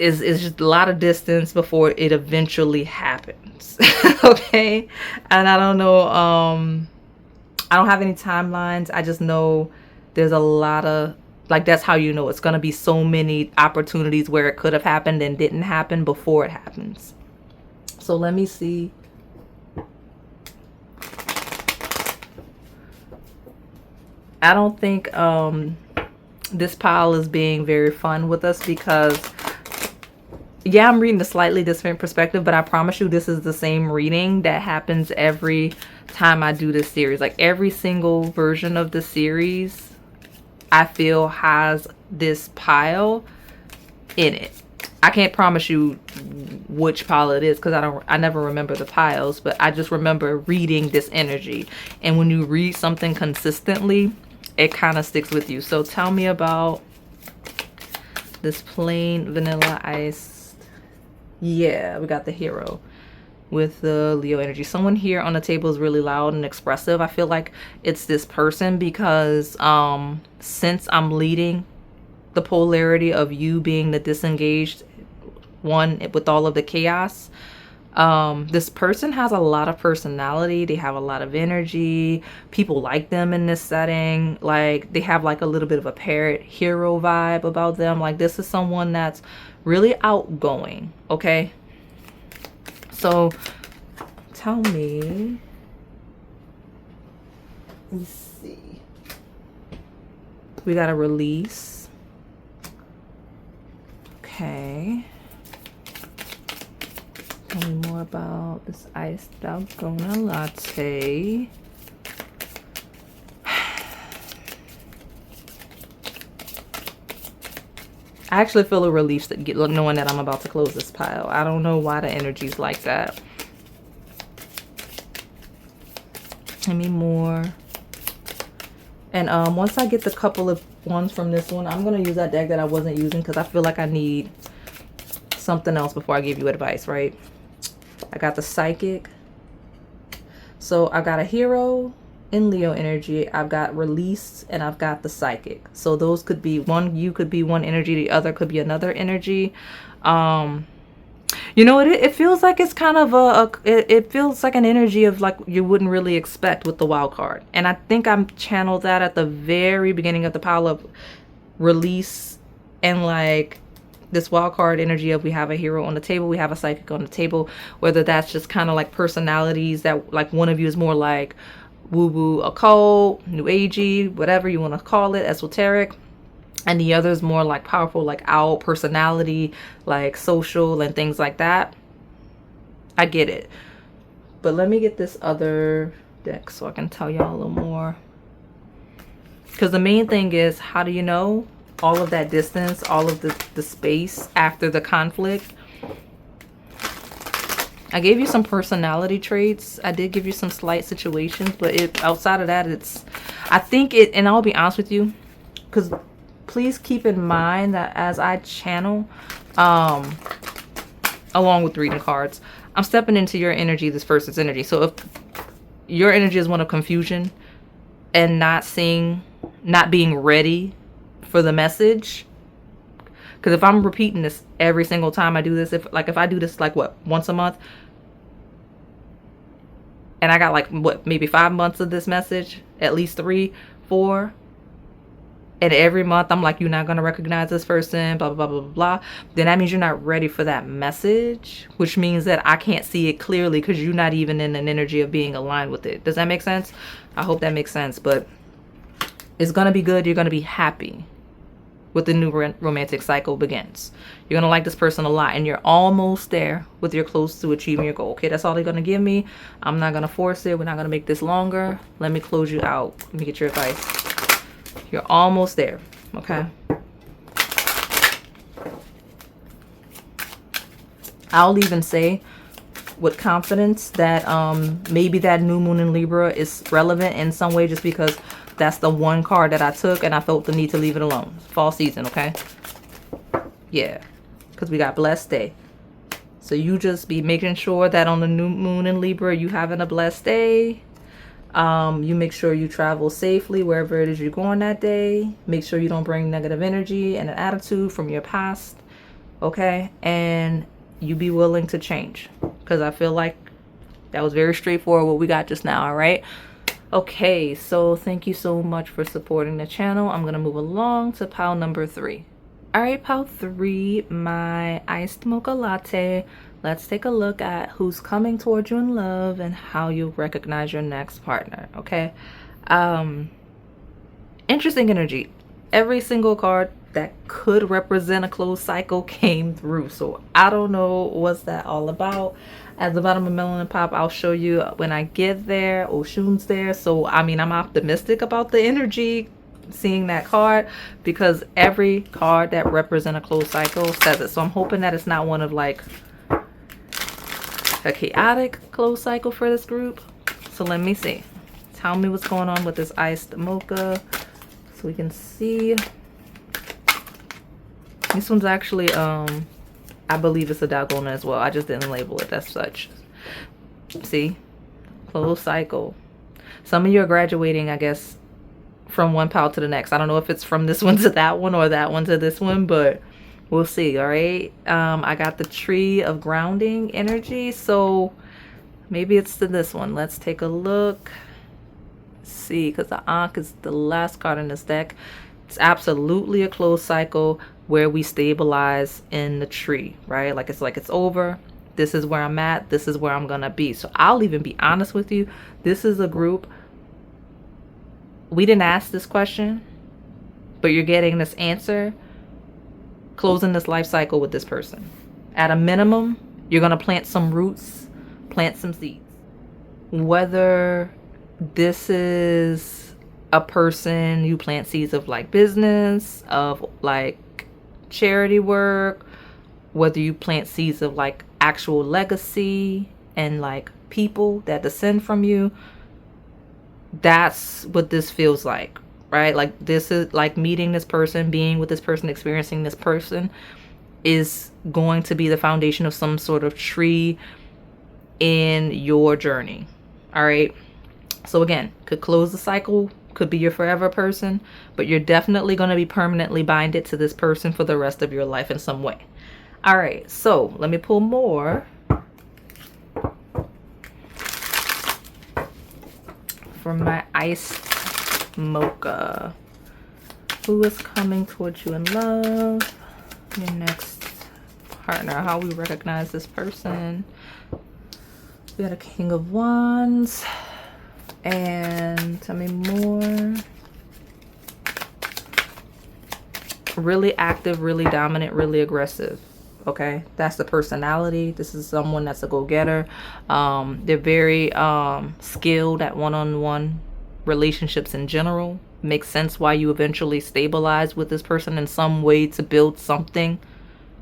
it's just a lot of distance before it eventually happens. Okay? And I don't know, I don't have any timelines. I just know there's a lot of, like, that's how you know it's going to be so many opportunities where it could have happened and didn't happen before it happens. So let me see. I don't think this pile is being very fun with us, because yeah, I'm reading a slightly different perspective, but I promise you this is the same reading that happens every time I do this series. Like every single version of the series, I feel has this pile in it. I can't promise you which pile it is, because I never remember the piles, but I just remember reading this energy. And when you read something consistently, it kind of sticks with you. So tell me about this plain vanilla iced. Yeah, we got the hero with the Leo energy. Someone here on the table is really loud and expressive. I feel like it's this person, because since I'm leading the polarity of you being the disengaged one with all of the chaos, this person has a lot of personality. They have a lot of energy. People like them in this setting. Like they have like a little bit of a parrot hero vibe about them. Like this is someone that's really outgoing. Okay, so tell me, let's see, we got a release. Okay, tell me more about this iced Dalgona latte. I actually feel a relief knowing that I'm about to close this pile. I don't know why the energy's like that. Give me more. And once I get the couple of ones from this one, I'm going to use that deck that I wasn't using, because I feel like I need something else before I give you advice, right? I got the psychic. So I got a hero in Leo energy, I've got release, and I've got the psychic. So those could be one, you could be one energy, the other could be another energy. You know, it feels like it's kind of it feels like an energy of like you wouldn't really expect with the wild card. And I think I'm channeled that at the very beginning of the pile of release, and like this wild card energy of we have a hero on the table, we have a psychic on the table, whether that's just kind of like personalities that like one of you is more like woo woo occult, new agey, whatever you want to call it, esoteric, and the other is more like powerful, like owl personality, like social and things like that. I get it. But let me get this other deck so I can tell y'all a little more. Because the main thing is, how do you know? All of that distance, all of the space after the conflict. I gave you some personality traits. I did give you some slight situations, but outside of that, I think it, and I'll be honest with you, because please keep in mind that as I channel, along with reading cards, I'm stepping into your energy, this person's energy. So if your energy is one of confusion and not being ready for the message, because if I'm repeating this every single time I do this, if I do this like what, once a month, and I got like what, maybe 5 months of this message, at least 3, 4, and every month I'm like, you're not gonna recognize this person, blah blah blah blah blah, then that means you're not ready for that message, which means that I can't see it clearly because you're not even in an energy of being aligned with it. Does that make sense? I hope that makes sense. But it's gonna be good. You're gonna be happy with the new romantic cycle begins. You're gonna like this person a lot, and you're almost there with your close to achieving your goal. Okay, that's all they're gonna give me. I'm not gonna force it. We're not gonna make this longer. Let me close you out. Let me get your advice. You're almost there. Okay. I'll even say with confidence that maybe that new moon in Libra is relevant in some way, just because that's the one card that I took and I felt the need to leave it alone. Fall season, okay? Yeah, because we got blessed day. So you just be making sure that on the new moon in Libra, you having a blessed day. You make sure you travel safely wherever it is you're going that day. Make sure you don't bring negative energy and an attitude from your past, okay? And you be willing to change, because I feel like that was very straightforward what we got just now. All right. Okay, so thank you so much for supporting the channel. I'm gonna move along to pile number 3. All right, pile 3, my iced mocha latte. Let's take a look at who's coming towards you in love and how you recognize your next partner. Okay. Interesting energy. Every single card that could represent a closed cycle came through. So I don't know what's that all about. At the bottom of Melanin Pop, I'll show you when I get there. Oshun's there. So, I mean, I'm optimistic about the energy seeing that card, because every card that represents a closed cycle says it. So I'm hoping that it's not one of like a chaotic closed cycle for this group. So let me see. Tell me what's going on with this iced mocha so we can see. This one's actually I believe it's a Dalgona as well. I just didn't label it as such. See? Closed cycle. Some of you are graduating, I guess, from one pile to the next. I don't know if it's from this one to that one or that one to this one, but we'll see. All right. I got the tree of grounding energy. So maybe it's to this one. Let's take a look. See, because the Ankh is the last card in this deck. It's absolutely a closed cycle where we stabilize in the tree, right? Like it's over. This is where I'm at. This is where I'm going to be. So I'll even be honest with you. This is a group. We didn't ask this question, but you're getting this answer. Closing this life cycle with this person. At a minimum, you're going to plant some roots, plant some seeds. Whether this is a person you plant seeds of like business, of like charity work, whether you plant seeds of like actual legacy and like people that descend from you, that's what this feels like, right? Like this is like meeting this person, being with this person, experiencing this person is going to be the foundation of some sort of tree in your journey. All right. So again, could close the cycle, could be your forever person, but you're definitely going to be permanently binded to this person for the rest of your life in some way. All right, so let me pull more for my iced mocha. Who is coming towards you in love? Your next partner. How we recognize this person. We got a King of Wands. And tell me more. Really active, really dominant, really aggressive. Okay, that's the personality. This is someone that's a go-getter. They're very skilled at one-on-one relationships in general. Makes sense why you eventually stabilize with this person in some way to build something.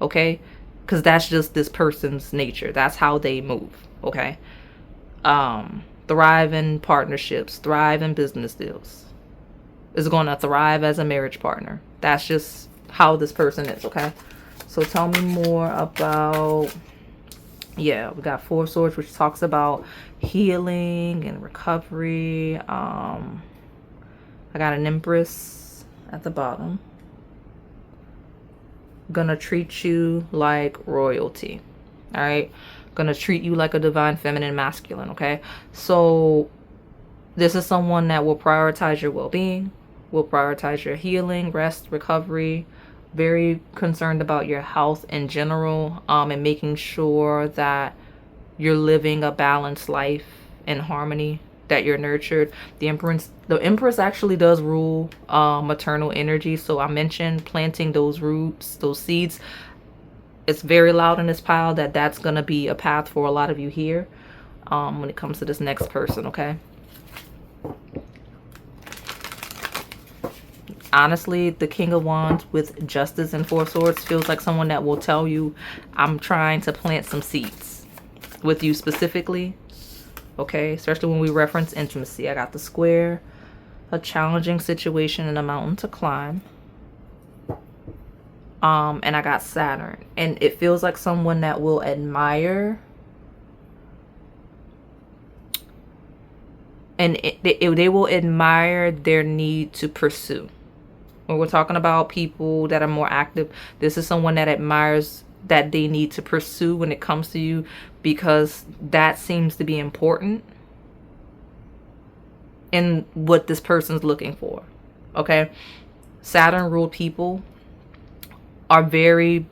Okay, because that's just this person's nature. That's how they move. Okay. Thrive in partnerships, thrive in business deals. Is going to thrive as a marriage partner. That's just how this person is. Okay, so tell me more about, yeah, we got Four of Swords, which talks about healing and recovery. I got an Empress at the bottom. Gonna treat you like royalty. All right, gonna treat you like a divine feminine masculine. Okay, so this is someone that will prioritize your well-being, will prioritize your healing, rest, recovery. Very concerned about your health in general, and making sure that you're living a balanced life in harmony, that you're nurtured. The Empress actually does rule maternal energy. So I mentioned planting those roots, those seeds. It's very loud in this pile that that's going to be a path for a lot of you here when it comes to this next person. Okay. Honestly, the King of Wands with Justice and Four Swords feels like someone that will tell you, I'm trying to plant some seeds with you specifically. Okay, especially when we reference intimacy. I got the Square, a challenging situation and a mountain to climb. And I got Saturn. And it feels like someone that will admire, and they will admire their need to pursue. When we're talking about people that are more active, this is someone that admires that they need to pursue when it comes to you, because that seems to be important in what this person's looking for. Okay, Saturn ruled people are very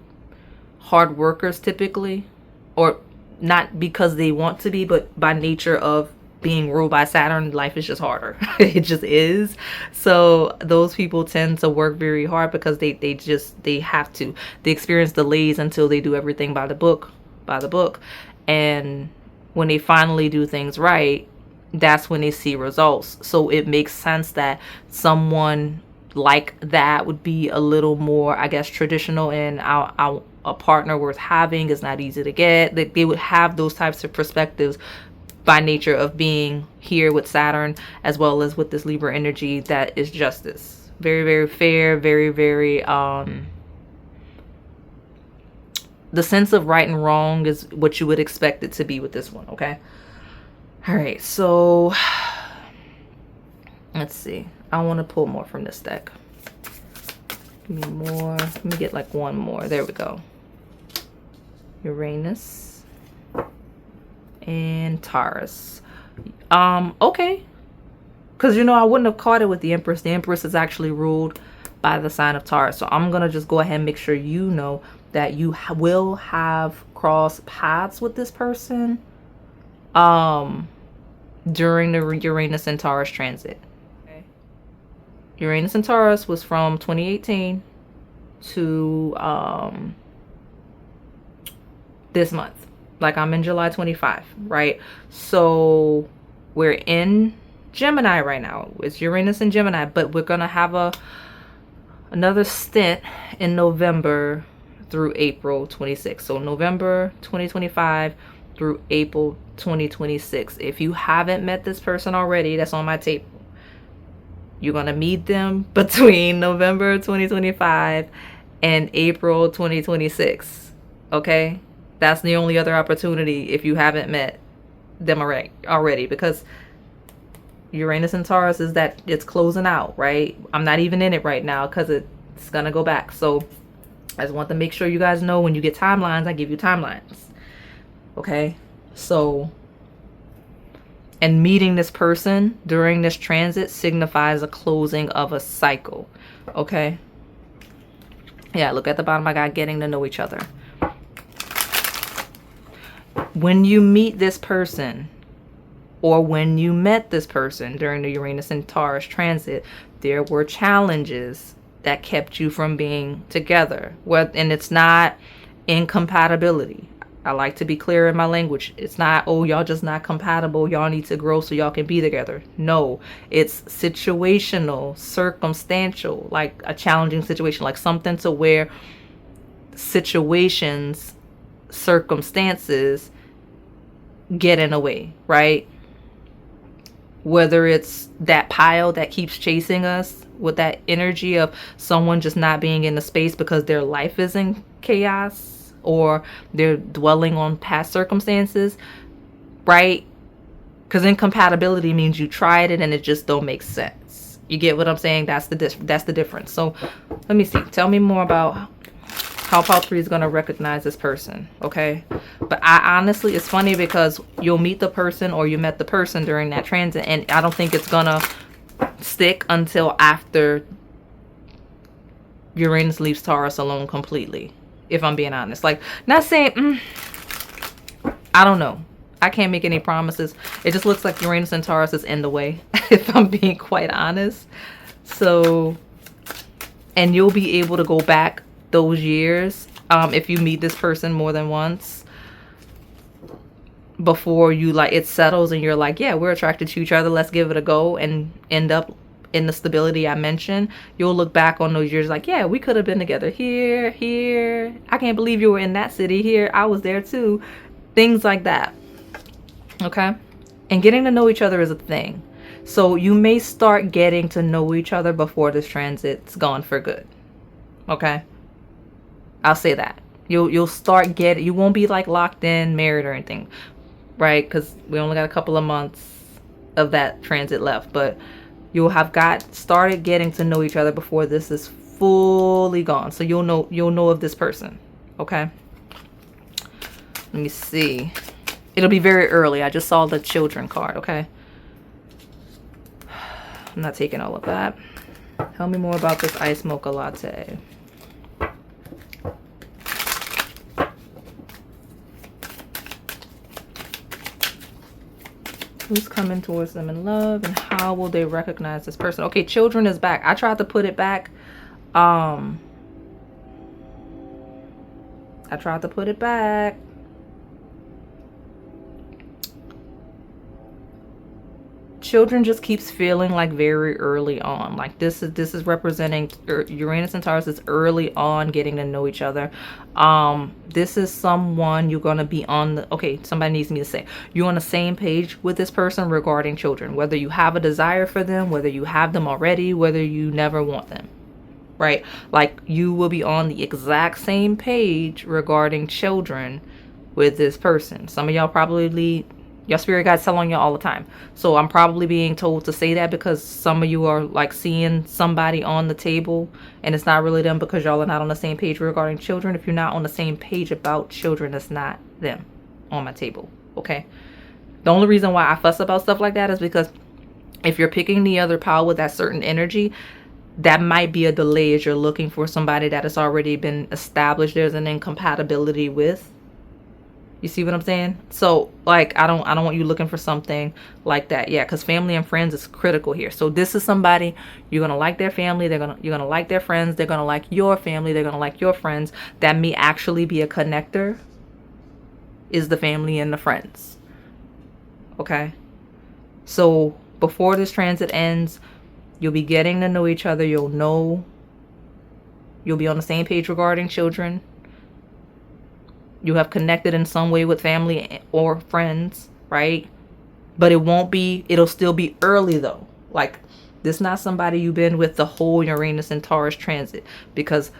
hard workers typically, or not because they want to be, but by nature of being ruled by Saturn, life is just harder. It just is. So those people tend to work very hard because they have to. They experience delays until they do everything by the book. And when they finally do things right, that's when they see results. So it makes sense that someone like that would be a little more, I guess, traditional, and a partner worth having is not easy to get. They would have those types of perspectives by nature of being here with Saturn, as well as with this Libra energy that is justice. Very, very fair, very, very, the sense of right and wrong is what you would expect it to be with this one, okay? All right, so let's see. I want to pull more from this deck. Give me more. Let me get like one more. There we go. Uranus and Taurus. Okay, because I wouldn't have caught it with the Empress. The Empress is actually ruled by the sign of Taurus, so I'm gonna just go ahead and make sure you know that you will have cross paths with this person during the Uranus and Taurus transit. Okay. Uranus and Taurus was from 2018 to this month. Like, I'm in July 25, right? So we're in Gemini right now. It's Uranus and Gemini, but we're gonna have another stint in November through April 26. So November 2025 through April 2026. If you haven't met this person already, that's on my table. You're gonna meet them between November 2025 and April 2026. Okay? That's the only other opportunity if you haven't met them already, because Uranus and Taurus is that it's closing out, right? I'm not even in it right now because it's gonna go back. So I just want to make sure you guys know when you get timelines, I give you timelines. Okay? So, and meeting this person during this transit signifies a closing of a cycle. Okay? Yeah, look at the bottom. I got getting to know each other. When you meet this person, or when you met this person during the Uranus and Taurus transit, there were challenges that kept you from being together. And it's not incompatibility. I like to be clear in my language. It's not, oh, y'all just not compatible, y'all need to grow so y'all can be together. No, it's situational, circumstantial, like a challenging situation, like something to where situations, circumstances get in the way, right? Whether it's that pile that keeps chasing us with that energy of someone just not being in the space because their life is in chaos, or they're dwelling on past circumstances, right? Because incompatibility means you tried it and it just don't make sense. You get what I'm saying? That's the difference. So let me see. Tell me more about how Pile 3 is going to recognize this person, okay? But I honestly, it's funny because you'll meet the person or you met the person during that transit, and I don't think it's going to stick until after Uranus leaves Taurus alone completely, if I'm being honest. Like, not saying, I don't know. I can't make any promises. It just looks like Uranus and Taurus is in the way, if I'm being quite honest. So, and you'll be able to go back those years if you meet this person more than once before you, like, it settles and you're like, yeah, we're attracted to each other, let's give it a go, and end up in the stability I mentioned. You'll look back on those years like, yeah, we could have been together here. I can't believe you were in that city here. I was there too. Things like that. Okay? And getting to know each other is a thing. So you may start getting to know each other before this transit's gone for good. Okay? I'll say that. You'll start getting, you won't be like locked in, married or anything, right? Because we only got a couple of months of that transit left, but you'll have started getting to know each other before this is fully gone. So you'll know of this person. Okay. Let me see. It'll be very early. I just saw the children card. Okay. I'm not taking all of that. Tell me more about this iced mocha latte. Who's coming towards them in love, and how will they recognize this person? Okay, children is back. I tried to put it back. I tried to put it back. Children just keeps feeling like very early on. Like this is representing Uranus and Taurus is early on getting to know each other. This is someone you're going to be on the, okay, somebody needs me to say, you're on the same page with this person regarding children, whether you have a desire for them, whether you have them already, whether you never want them, right? Like you will be on the exact same page regarding children with this person. Some of y'all probably, your spirit guides telling you all the time. So I'm probably being told to say that because some of you are like seeing somebody on the table and it's not really them because y'all are not on the same page regarding children. If you're not on the same page about children, it's not them on my table. Okay. The only reason why I fuss about stuff like that is because if you're picking the other pile with that certain energy, that might be a delay as you're looking for somebody that has already been established. There's an incompatibility with. You see what I'm saying? So like, I don't want you looking for something like that. Yeah, because family and friends is critical here. So this is somebody, you're going to like their family. You're going to like their friends. They're going to like your family. They're going to like your friends. That may actually be a connector is the family and the friends. Okay. So before this transit ends, you'll be getting to know each other. You'll be on the same page regarding children. You have connected in some way with family or friends, right? But it'll still be early though. Like this is not somebody you've been with the whole Uranus and Taurus transit, because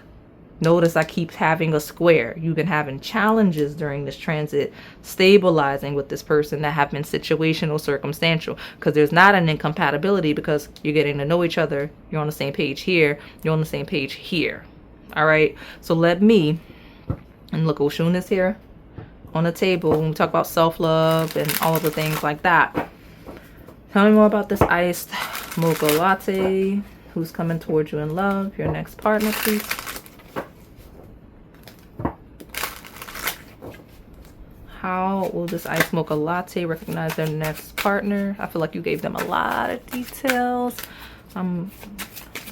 notice I keep having a square. You've been having challenges during this transit, stabilizing with this person that have been situational, circumstantial, because there's not an incompatibility because you're getting to know each other. You're on the same page here. You're on the same page here. All right. So let me, and look, Oshun is here on the table when we talk about self-love and all of the things like that. Tell me more about this iced mocha latte. Who's coming towards you in love? Your next partner, please. How will this iced mocha latte recognize their next partner? I feel like you gave them a lot of details. I'm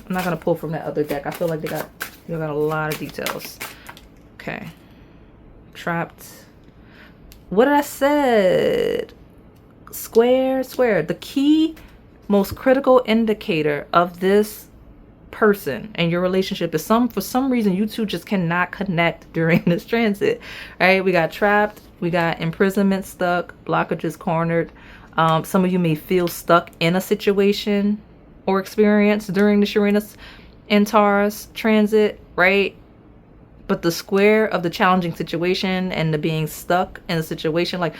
not gonna pull from that other deck. I feel like you got a lot of details. Okay. Trapped. What did I said? Square. The key, most critical indicator of this person and your relationship is for some reason you two just cannot connect during this transit. All right, we got trapped, we got imprisonment, stuck, blockages, cornered. Some of you may feel stuck in a situation or experience during the Uranus and Taurus transit, right? But the square of the challenging situation and the being stuck in a situation, like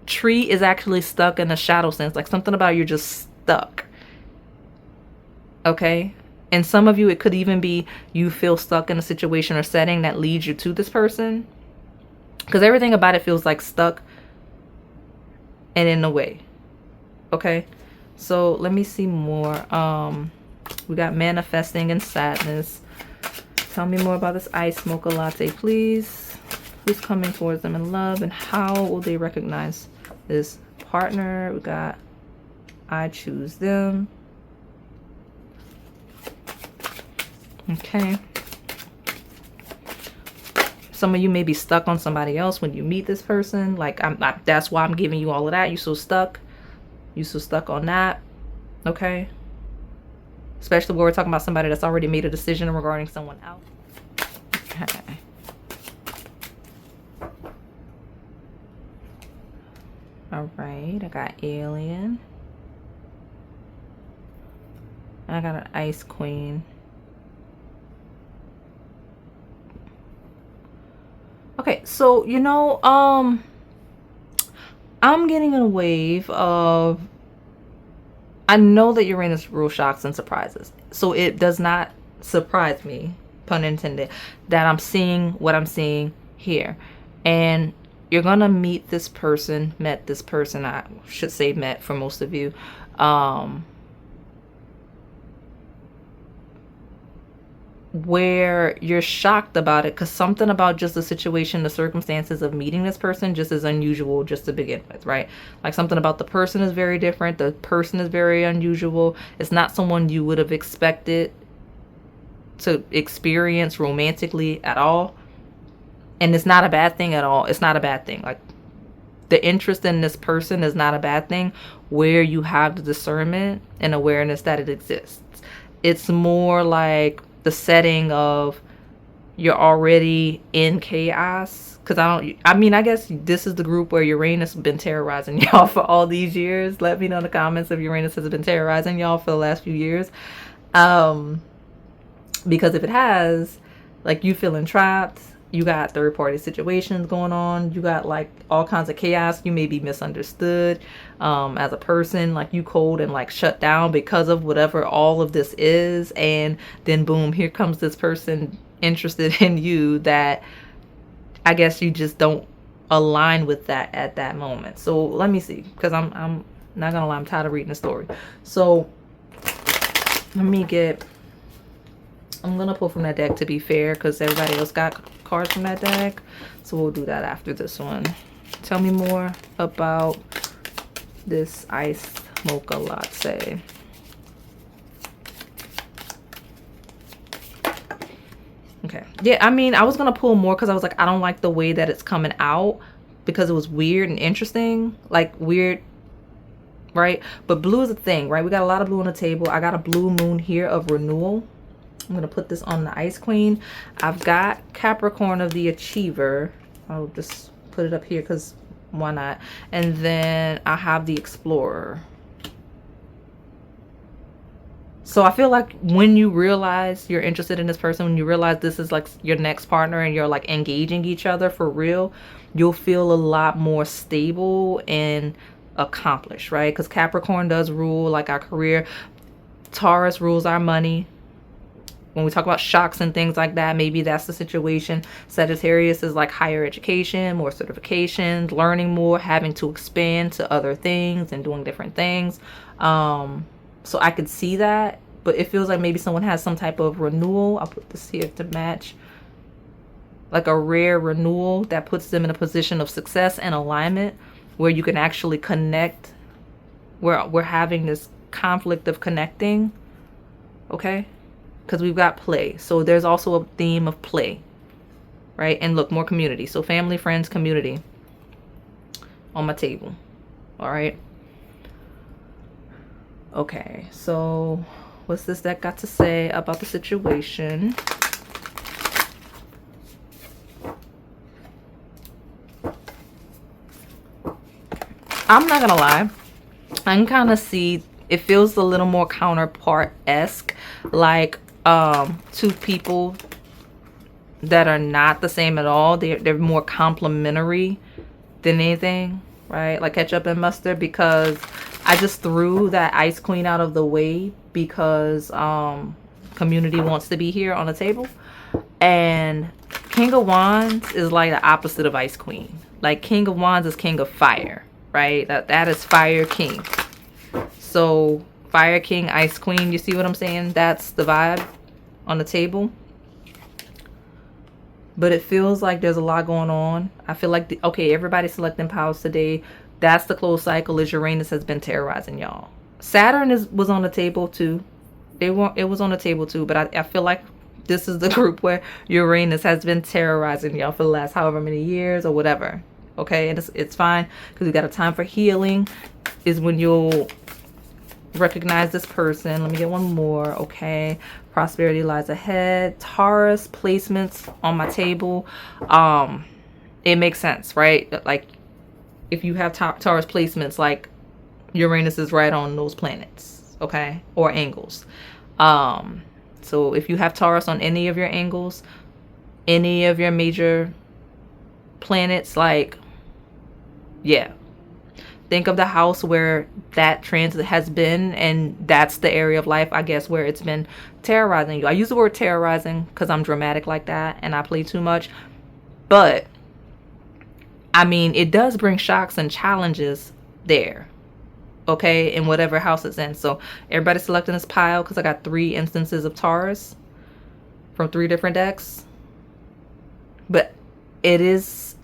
tree is actually stuck in a shadow sense, like something about you're just stuck. Okay. And some of you, it could even be you feel stuck in a situation or setting that leads you to this person, because everything about it feels like stuck and in the way. Okay. So let me see more. We got manifesting and sadness. Tell me more about this iced mocha latte, please. Who's coming towards them in love, and how will they recognize this partner? We got I choose them. Okay. Some of you may be stuck on somebody else when you meet this person. Like that's why I'm giving you all of that. You so stuck on that. Okay. Especially when we're talking about somebody that's already made a decision regarding someone else. Okay. All right. I got alien. I got an ice queen. Okay, so I'm getting a wave of, I know that Uranus rules shocks and surprises, so it does not surprise me, pun intended, that I'm seeing what I'm seeing here. And you're gonna meet this person, met this person, I should say met for most of you, where you're shocked about it, because something about just the situation, the circumstances of meeting this person just is unusual just to begin with, right? Like something about the person is very different. The person is very unusual. It's not someone you would have expected to experience romantically at all. And it's not a bad thing at all. It's not a bad thing. Like the interest in this person is not a bad thing where you have the discernment and awareness that it exists. It's more like the setting of you're already in chaos, because I guess this is the group where Uranus has been terrorizing y'all for all these years. Let me know in the comments if Uranus has been terrorizing y'all for the last few years, because if it has, like, you feeling trapped, you got third party situations going on, you got like all kinds of chaos, you may be misunderstood as a person, like you cold and like shut down because of whatever all of this is, and then boom, here comes this person interested in you that I guess you just don't align with that at that moment. So let me see, because I'm not gonna lie, I'm tired of reading the story. So let me I'm gonna pull from that deck, to be fair, because everybody else got cards from that deck, so we'll do that after this one. Tell me more about this iced mocha latte. Okay, yeah, I mean, I was gonna pull more because I was like, I don't like the way that it's coming out, because it was weird and interesting, like weird, right? But blue is a thing, right? We got a lot of blue on the table. I got a blue moon here of renewal. I'm going to put this on the Ice Queen. I've got Capricorn of the Achiever. I'll just put it up here because why not? And then I have the Explorer. So I feel like when you realize you're interested in this person, when you realize this is like your next partner and you're like engaging each other for real, you'll feel a lot more stable and accomplished, right? Because Capricorn does rule like our career. Taurus rules our money. when we talk about shocks and things like that, maybe that's the situation. Sagittarius is like higher education, more certifications, learning more, having to expand to other things and doing different things. So I could see that, but it feels like maybe someone has some type of renewal. I'll put this here to match. Like a rare renewal that puts them in a position of success and alignment where you can actually connect. We're having this conflict of connecting, okay? Because we've got play. So there's also a theme of play, right? And look, more community. So family, friends, community on my table, all right? Okay, so what's this deck got to say about the situation? I'm not gonna lie, I can kind of see it feels a little more counterpart-esque, like two people that are not the same at all. They're more complementary than anything, right? Like ketchup and mustard, because I just threw that Ice Queen out of the way because community wants to be here on the table. And King of Wands is like the opposite of Ice Queen. Like King of Wands is King of Fire, right? That is Fire King. So Fire King, Ice Queen, you see what I'm saying? That's the vibe on the table. But it feels like there's a lot going on. I feel like, okay, everybody's selecting powers today. That's the close cycle, is Uranus has been terrorizing y'all. Saturn was on the table too. It was on the table too, but I feel like this is the group where Uranus has been terrorizing y'all for the last however many years or whatever. Okay, and it's fine, because we got a time for healing is when you'll recognize this person. Let me get one more. Okay, prosperity lies ahead. Taurus placements on my table. It makes sense, right? Like if you have Taurus placements, like Uranus is right on those planets, okay, or angles. So if you have Taurus on any of your angles, any of your major planets, like, yeah, think of the house where that transit has been, and that's the area of life, I guess, where it's been terrorizing you. I use the word terrorizing because I'm dramatic like that and I play too much. But, I mean, it does bring shocks and challenges there, okay, in whatever house it's in. So everybody selecting this pile, because I got 3 instances of Taurus from 3 different decks. But it is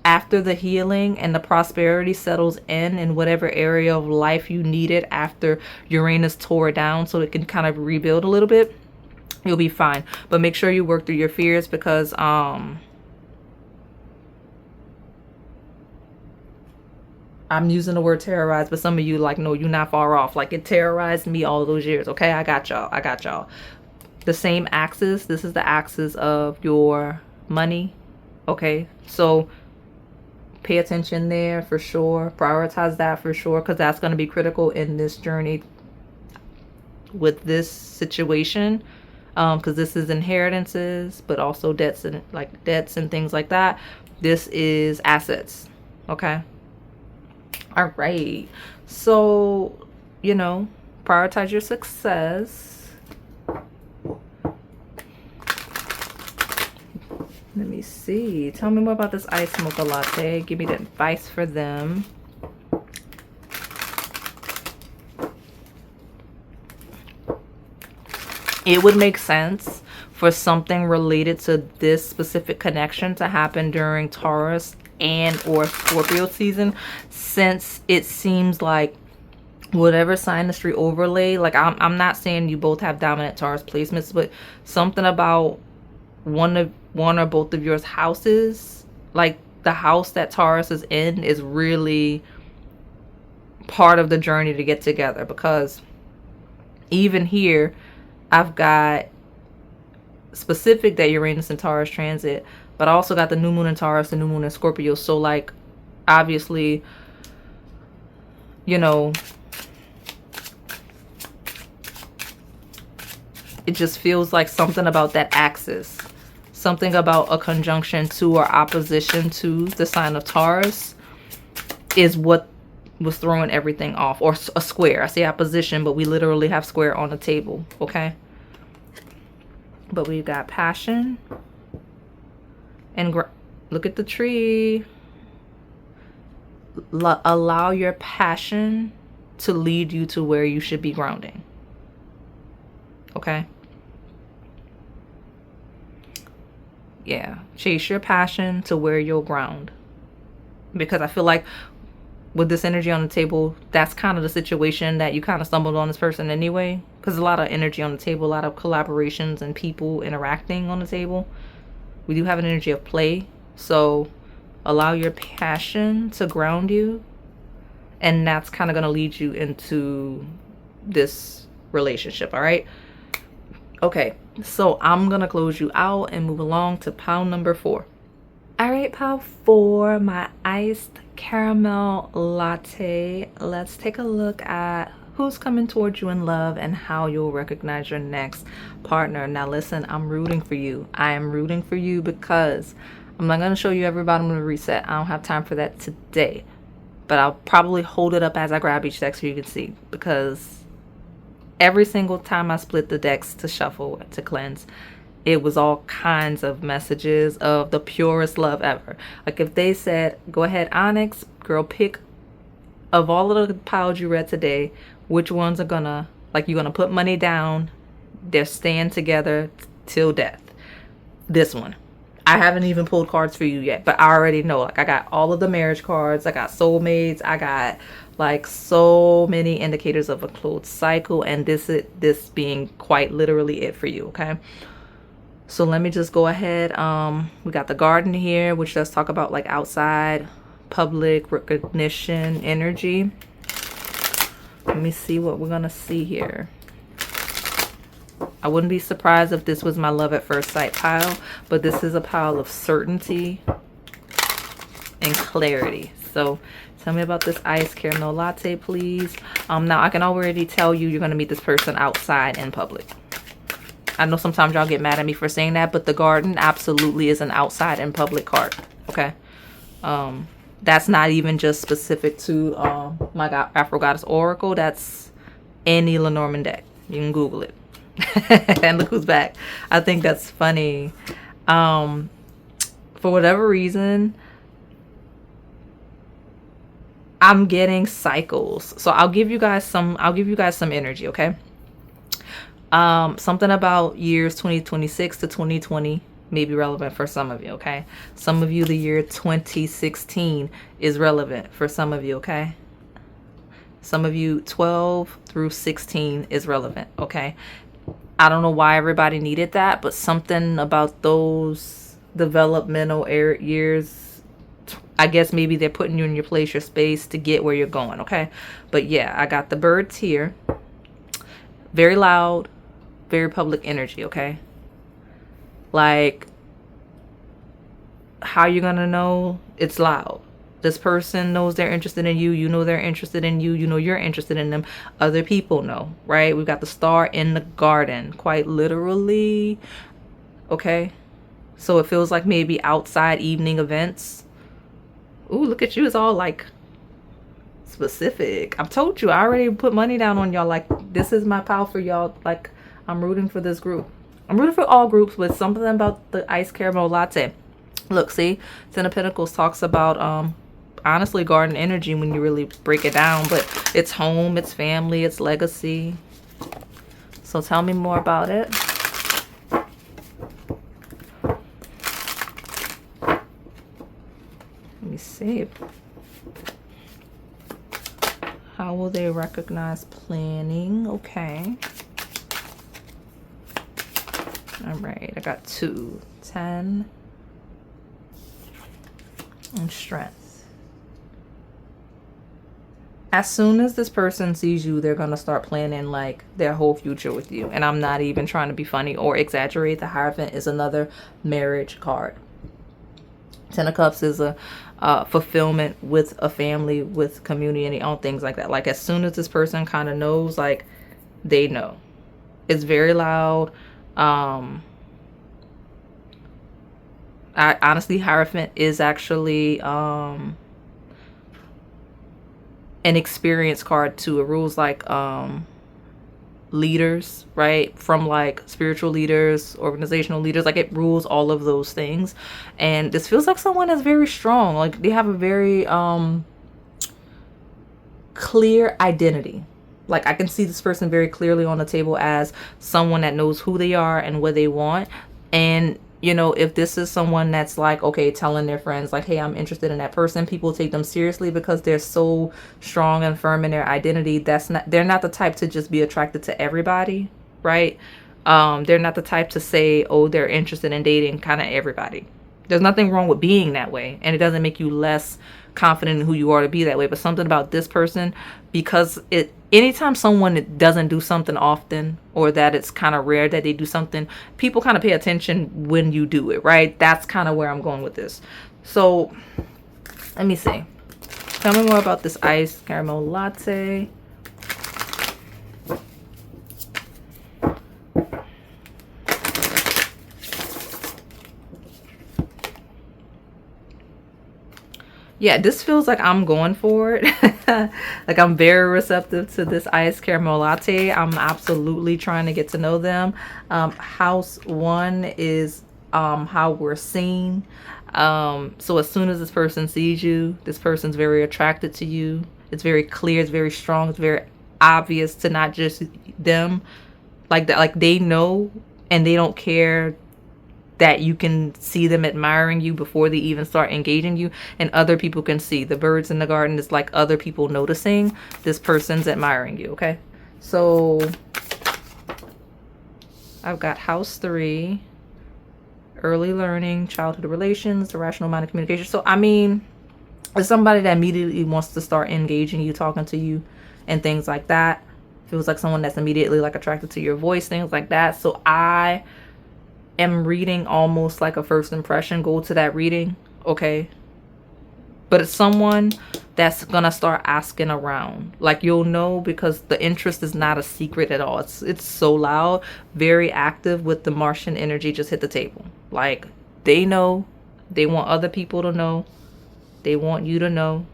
after the healing and the prosperity settles in whatever area of life you need it after Uranus tore down, so it can kind of rebuild a little bit, you'll be fine. But make sure you work through your fears, because I'm using the word terrorize, but some of you like, no, you're not far off. Like, it terrorized me all those years. Okay, I got y'all. The same axis. This is the axis of your money. Okay, so pay attention there for sure. Prioritize that for sure, because that's going to be critical in this journey with this situation, because this is inheritances, but also debts and things like that. This is assets. Okay, all right, so prioritize your success. Let me see. Tell me more about this iced mocha latte. Give me the advice for them. It would make sense for something related to this specific connection to happen during Taurus and or Scorpio season, since it seems like whatever synastry overlay, like I'm not saying you both have dominant Taurus placements, but something about one or both of yours houses, like the house that Taurus is in, is really part of the journey to get together. Because even here I've got specific that Uranus and Taurus transit, but I also got the new moon in Taurus, the new moon in Scorpio. So like obviously, it just feels like something about that axis, something about a conjunction to or opposition to the sign of Taurus is what was throwing everything off. Or a square. I say opposition, but we literally have square on the table. Okay, But we've got passion and look at the tree. Allow your passion to lead you to where you should be grounding. Okay? Yeah. Chase your passion to where you'll ground. Because I feel like with this energy on the table, that's kind of the situation that you kind of stumbled on this person anyway. Because a lot of energy on the table, a lot of collaborations and people interacting on the table. We do have an energy of play. So allow your passion to ground you. And that's kind of going to lead you into this relationship. All right. Okay. So I'm going to close you out and move along to pile number 4. All right, pile 4, my iced caramel latte. Let's take a look at who's coming towards you in love and how you'll recognize your next partner. Now listen, I'm rooting for you. I am rooting for you because I'm not going to show you every bottom of the reset. I don't have time for that today. But I'll probably hold it up as I grab each deck so you can see. Because every single time I split the decks to shuffle, to cleanse, it was all kinds of messages of the purest love ever. Like if they said, go ahead, Onyx, girl, pick of all of the piles you read today, which ones are gonna, like you're gonna put money down, they're staying together till death. This one. I haven't even pulled cards for you yet, but I already know. Like I got all of the marriage cards, I got soulmates, I got like so many indicators of a closed cycle, and this being quite literally it for you, okay? So let me just go ahead. We got the garden here, which does talk about like outside public recognition energy. Let me see what we're gonna see here. I wouldn't be surprised if this was my love at first sight pile, but this is a pile of certainty and clarity. So tell me about this iced caramel latte, please. Now I can already tell you're gonna meet this person outside in public. I know sometimes y'all get mad at me for saying that, but the garden absolutely is an outside in public card. Okay. That's not even just specific to my Afro Goddess Oracle. That's any Lenormand deck. You can Google it. And look who's back. I think that's funny. For whatever reason, I'm getting cycles. So I'll give you guys some energy, okay? Something about years 2026 to 2020 may be relevant for some of you, okay? Some of you, the year 2016 is relevant for some of you, okay? Some of you, 12 through 16 is relevant, okay? I don't know why everybody needed that, but something about those developmental years, I guess maybe they're putting you in your place, your space to get where you're going, okay? But yeah, I got the birds here. Very loud, very public energy, okay? Like, how you gonna know? It's loud. This person knows they're interested in you. You know they're interested in you. You know you're interested in them. Other people know, right? We've got the star in the garden, quite literally. Okay? So it feels like maybe outside evening events. Ooh, look at you. It's all like specific. I've told you. I already put money down on y'all. Like, this is my pile for y'all. Like, I'm rooting for this group. I'm rooting for all groups, but something about the iced caramel latte. Look, see? Ten of Pentacles talks about honestly garden energy when you really break it down, but it's home, it's family, it's legacy. So tell me more about it. Let me see. How will they recognize planning? Okay. All right, I got 2, 10, and strength. As soon as this person sees you, they're going to start planning like their whole future with you. And I'm not even trying to be funny or exaggerate. The Hierophant is another marriage card. Ten of Cups is a fulfillment with a family, with community, and all things like that. Like as soon as this person kind of knows, like they know. It's very loud. I honestly, Hierophant is actually an experience card too. It rules like leaders, right? From like spiritual leaders, organizational leaders, like it rules all of those things. And this feels like someone that's very strong. Like they have a very clear identity. Like I can see this person very clearly on the table as someone that knows who they are and what they want. And you know, if this is someone that's like, okay, telling their friends like, hey, I'm interested in that person, people take them seriously because they're so strong and firm in their identity. They're not the type to just be attracted to everybody, right? They're not the type to say, oh, they're interested in dating kind of everybody. There's nothing wrong with being that way, and it doesn't make you less confident in who you are to be that way. But something about this person, because anytime someone doesn't do something often, or that it's kind of rare that they do something, people kind of pay attention when you do it, right? That's kind of where I'm going with this. So let me see. Tell me more about this iced caramel latte. Yeah, this feels like I'm going for it. Like I'm very receptive to this iced caramel latte. I'm absolutely trying to get to know them. House 1 is how we're seen. So as soon as this person sees you, this person's very attracted to you. It's very clear, it's very strong, it's very obvious to not just them. Like that, like they know and they don't care that you can see them admiring you before they even start engaging you, and other people can see. The birds in the garden is like other people noticing this person's admiring you. Okay, so I've got house 3, early learning, childhood relations, the rational mind of communication. So I mean, it's somebody that immediately wants to start engaging you, talking to you, and things like that. Feels like someone that's immediately like attracted to your voice, things like that. So I am reading almost like a first impression. Go to that reading, okay? But it's someone that's gonna start asking around. Like you'll know because the interest is not a secret at all. It's so loud, very active with the Martian energy just hit the table. Like they know, they want other people to know, they want you to know.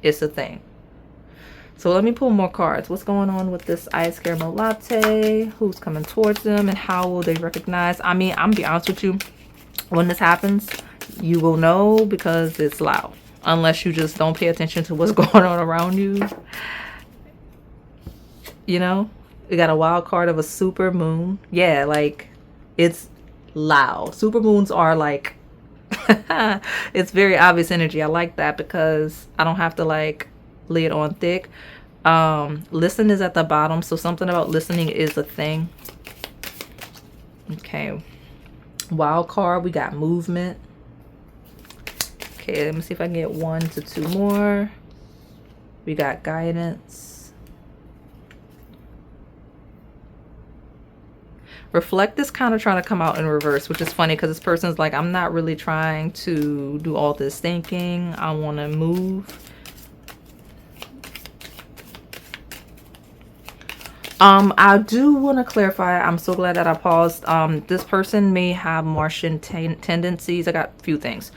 It's a thing. So let me pull more cards. What's going on with this iced caramel latte? Who's coming towards them and how will they recognize? I mean, I'm gonna be honest with you. When this happens, you will know because it's loud. Unless you just don't pay attention to what's going on around you. You know? We got a wild card of a super moon. Yeah, like it's loud. Super moons are like it's very obvious energy. I like that because I don't have to like lay it on thick. Listen is at the bottom, so something about listening is a thing. Okay, wild card, we got movement. Okay, let me see if I can get 1 to 2 more. We got guidance. Reflect is kind of trying to come out in reverse, which is funny because this person's like, I'm not really trying to do all this thinking. I want to move. I do want to clarify. I'm so glad that I paused. This person may have Martian tendencies. I got a few things.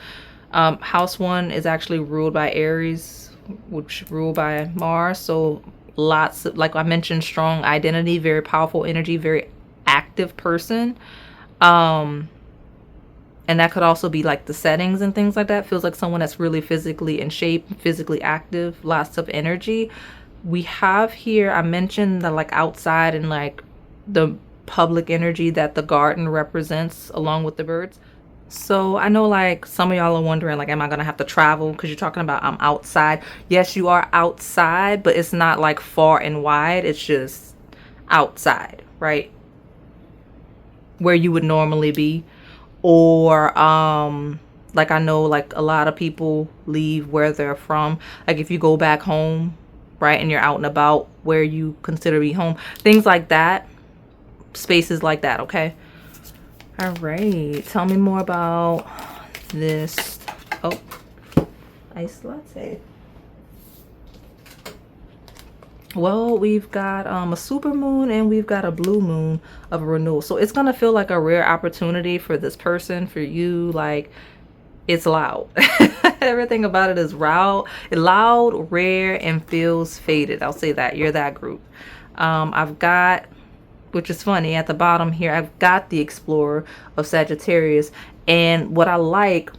House 1 is actually ruled by Aries, which ruled by Mars. So lots of, like I mentioned, strong identity, very powerful energy, very active person. And that could also be like the settings and things like that. Feels like someone that's really physically in shape, physically active, lots of energy. We have here, I mentioned the like outside and like the public energy that the garden represents along with the birds. So I know like some of y'all are wondering like, am I gonna have to travel? Because you're talking about I'm outside. Yes, you are outside, but it's not like far and wide. It's just outside, right? Where you would normally be. Or like I know like a lot of people leave where they're from. Like if you go back home, right, and you're out and about where you consider to be home, things like that, spaces like that. Okay, all right, tell me more about this. Oh, iced latte. Well, we've got a super moon and we've got a blue moon of a renewal. So it's gonna feel like a rare opportunity for this person, for you. Like it's loud. Everything about it is loud, rare, and feels faded. I'll say that. You're that group. I've got, which is funny, at the bottom here, I've got the Explorer of Sagittarius. And what I like,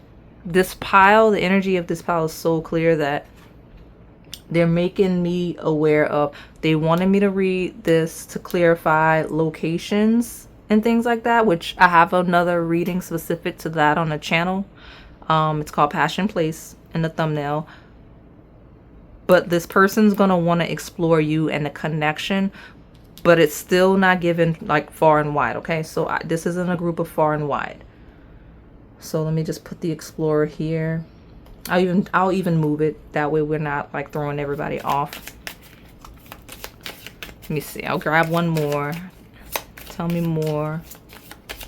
this pile, the energy of this pile is so clear that they're making me aware of, they wanted me to read this to clarify locations and things like that, which I have another reading specific to that on the channel. It's called Passion Place in the thumbnail. But this person's going to want to explore you and the connection, but it's still not given like far and wide. Okay, so this isn't a group of far and wide. So let me just put the Explorer here. I'll even move it, that way we're not like throwing everybody off. Let me see, I'll grab one more. Tell me more,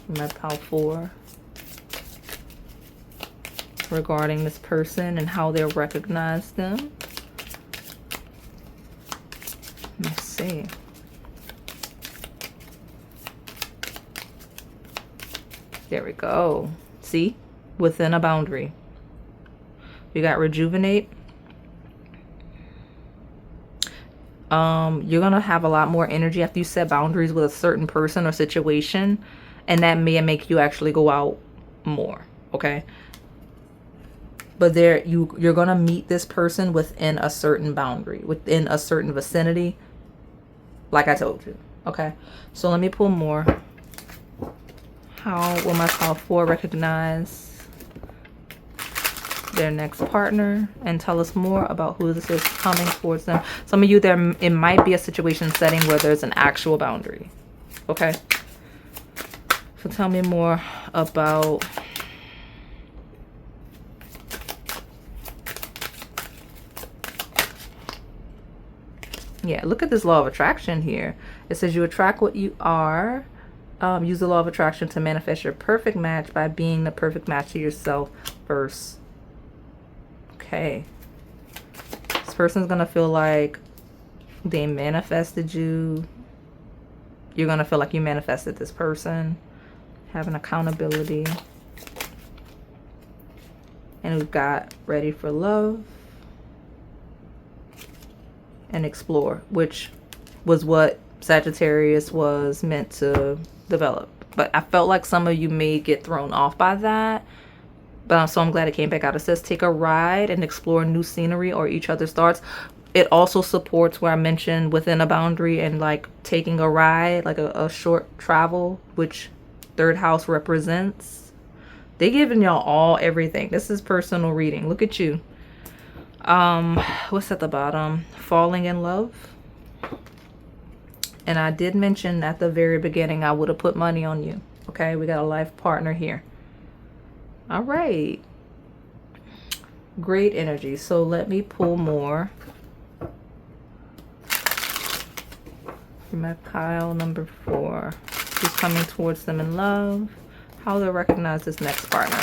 my pile 4, regarding this person and how they'll recognize them. Let's see. There we go. See? Within a boundary. You got rejuvenate. You're gonna have a lot more energy after you set boundaries with a certain person or situation, and that may make you actually go out more. Okay, but you're gonna meet this person within a certain boundary, within a certain vicinity, like I told you. Okay, so let me pull more. How will my pile 4 recognize their next partner and tell us more about who this is coming towards them? Some of you, it might be a situation setting where there's an actual boundary. Okay, so tell me more about look at this law of attraction here. It says you attract what you are. Use the law of attraction to manifest your perfect match by being the perfect match to yourself first. Okay, this person's gonna feel like they manifested you. You're gonna feel like you manifested this person. Having accountability. And we've got ready for love and explore, which was what Sagittarius was meant to develop. But I felt like some of you may get thrown off by that. But so I'm glad it came back out. It says take a ride and explore new scenery or each other's thoughts. It also supports where I mentioned within a boundary and like taking a ride, like a short travel, which third house represents. They giving y'all all everything. This is personal reading. Look at you. What's at the bottom? Falling in love. And I did mention at the very beginning I would have put money on you. Okay, we got a life partner here. All right, great energy. So let me pull more for my pile number 4. Who's coming towards them in love? How they'll recognize this next partner.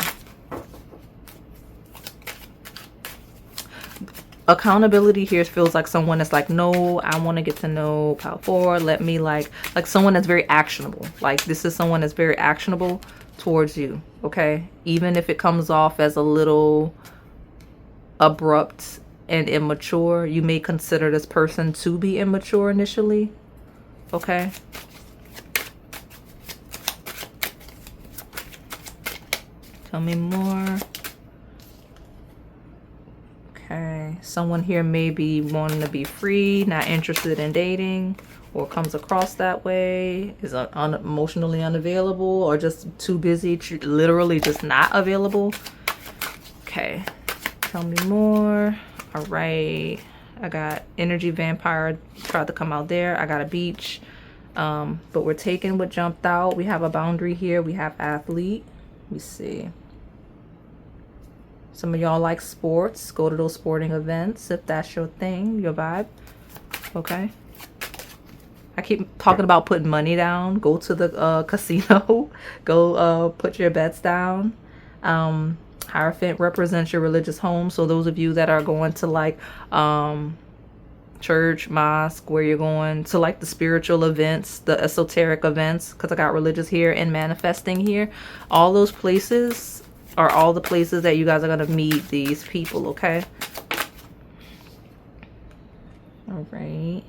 Accountability here feels like someone is like, no, I want to get to know pile 4. Let me like someone that's very actionable. Like this is someone that's very actionable towards you. Okay, even if it comes off as a little abrupt and immature, you may consider this person to be immature initially. Okay, tell me more. Okay, someone here may be wanting to be free, not interested in dating, or comes across that way, is emotionally unavailable, or just too busy, literally just not available. Okay, tell me more. All right, I got energy vampire tried to come out there. I got a beach, but we're taking what jumped out. We have a boundary here. We have athlete. Let me see. Some of y'all like sports. Go to those sporting events if that's your thing, your vibe. Okay. I keep talking about putting money down. Go to the casino. Go put your bets down. Hierophant represents your religious home. So those of you that are going to like church, mosque, where you're going to like the spiritual events, the esoteric events, because I got religious here and manifesting here. All those places are all the places that you guys are going to meet these people, okay? All right.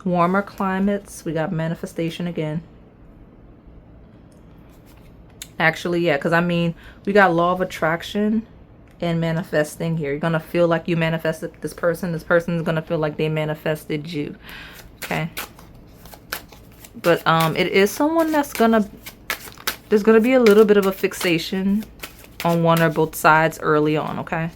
Warmer climates. We got manifestation again. Actually, yeah, because I mean, we got law of attraction and manifesting here. You're going to feel like you manifested this person. This person is going to feel like they manifested you. Okay. But it is someone that's going to, there's going to be a little bit of a fixation on one or both sides early on, okay?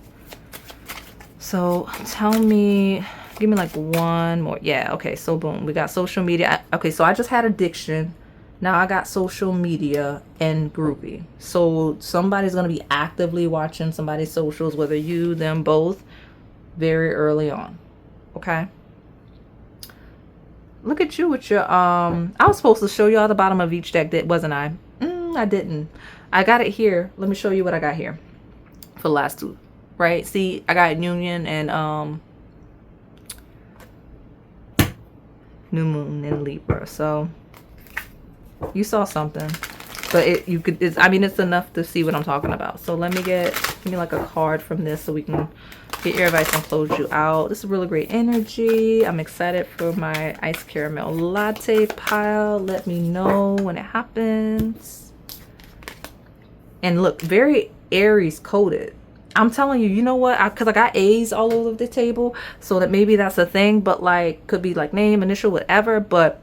So tell me, give me like one more. Yeah, okay, so boom, we got social media. Okay, so I just had addiction. Now I got social media and groupie. So somebody's going to be actively watching somebody's socials, whether you, them, both, very early on, okay? Look at you with your, I was supposed to show y'all the bottom of each deck, wasn't I? I didn't. I got it here. Let me show you what I got here for the last two, right? See, I got Union and New Moon in Libra. So you saw something, but I mean, it's enough to see what I'm talking about. So let me give me like a card from this so we can get your advice and close you out. This is really great energy. I'm excited for my iced caramel latte pile. Let me know when it happens. And look, very Aries coded. I'm telling you, you know what? Because I got A's all over the table. So that maybe that's a thing. But like, could be like name, initial, whatever. But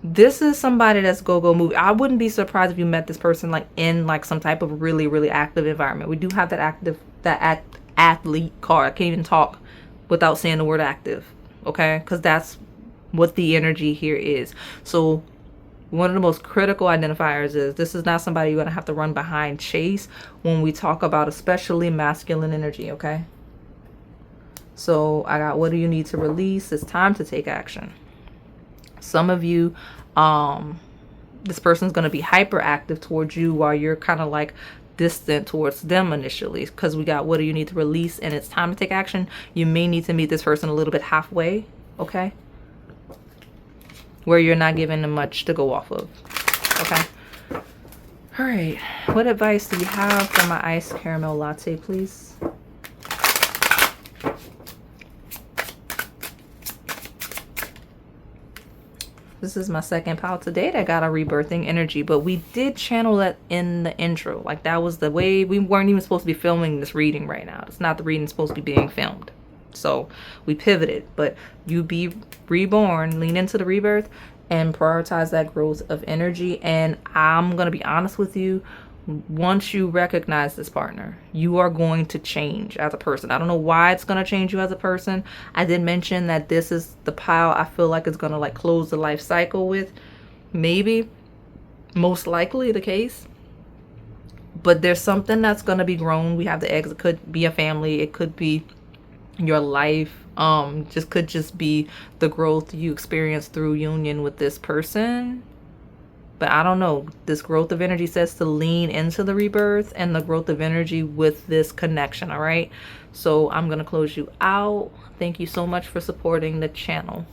this is somebody that's go move. I wouldn't be surprised if you met this person like in like some type of really, really active environment. We do have that athlete card. I can't even talk without saying the word active. Okay? Because that's what the energy here is. So one of the most critical identifiers is this is not somebody you're going to have to run behind, chase when we talk about especially masculine energy, okay? So I got, what do you need to release? It's time to take action. Some of you, this person's going to be hyperactive towards you while you're kind of like distant towards them initially, because we got, what do you need to release? And it's time to take action. You may need to meet this person a little bit halfway, okay? Where you're not giving them much to go off of. Okay. All right. What advice do you have for my iced caramel latte, please? This is my second pile today that got a rebirthing energy, but we did channel that in the intro. Like that was the way, we weren't even supposed to be filming this reading right now. It's not the reading supposed to be being filmed. So we pivoted, but you be reborn, lean into the rebirth and prioritize that growth of energy. And I'm going to be honest with you, once you recognize this partner, you are going to change as a person. I don't know why it's going to change you as a person. I did mention that this is the pile I feel like it's going to like close the life cycle with. Maybe, most likely the case. But there's something that's going to be grown. We have the eggs. It could be a family. It could be your life. Could just be the growth you experience through union with this person. But I don't know. This growth of energy says to lean into the rebirth and the growth of energy with this connection. All right. So I'm going to close you out. Thank you so much for supporting the channel.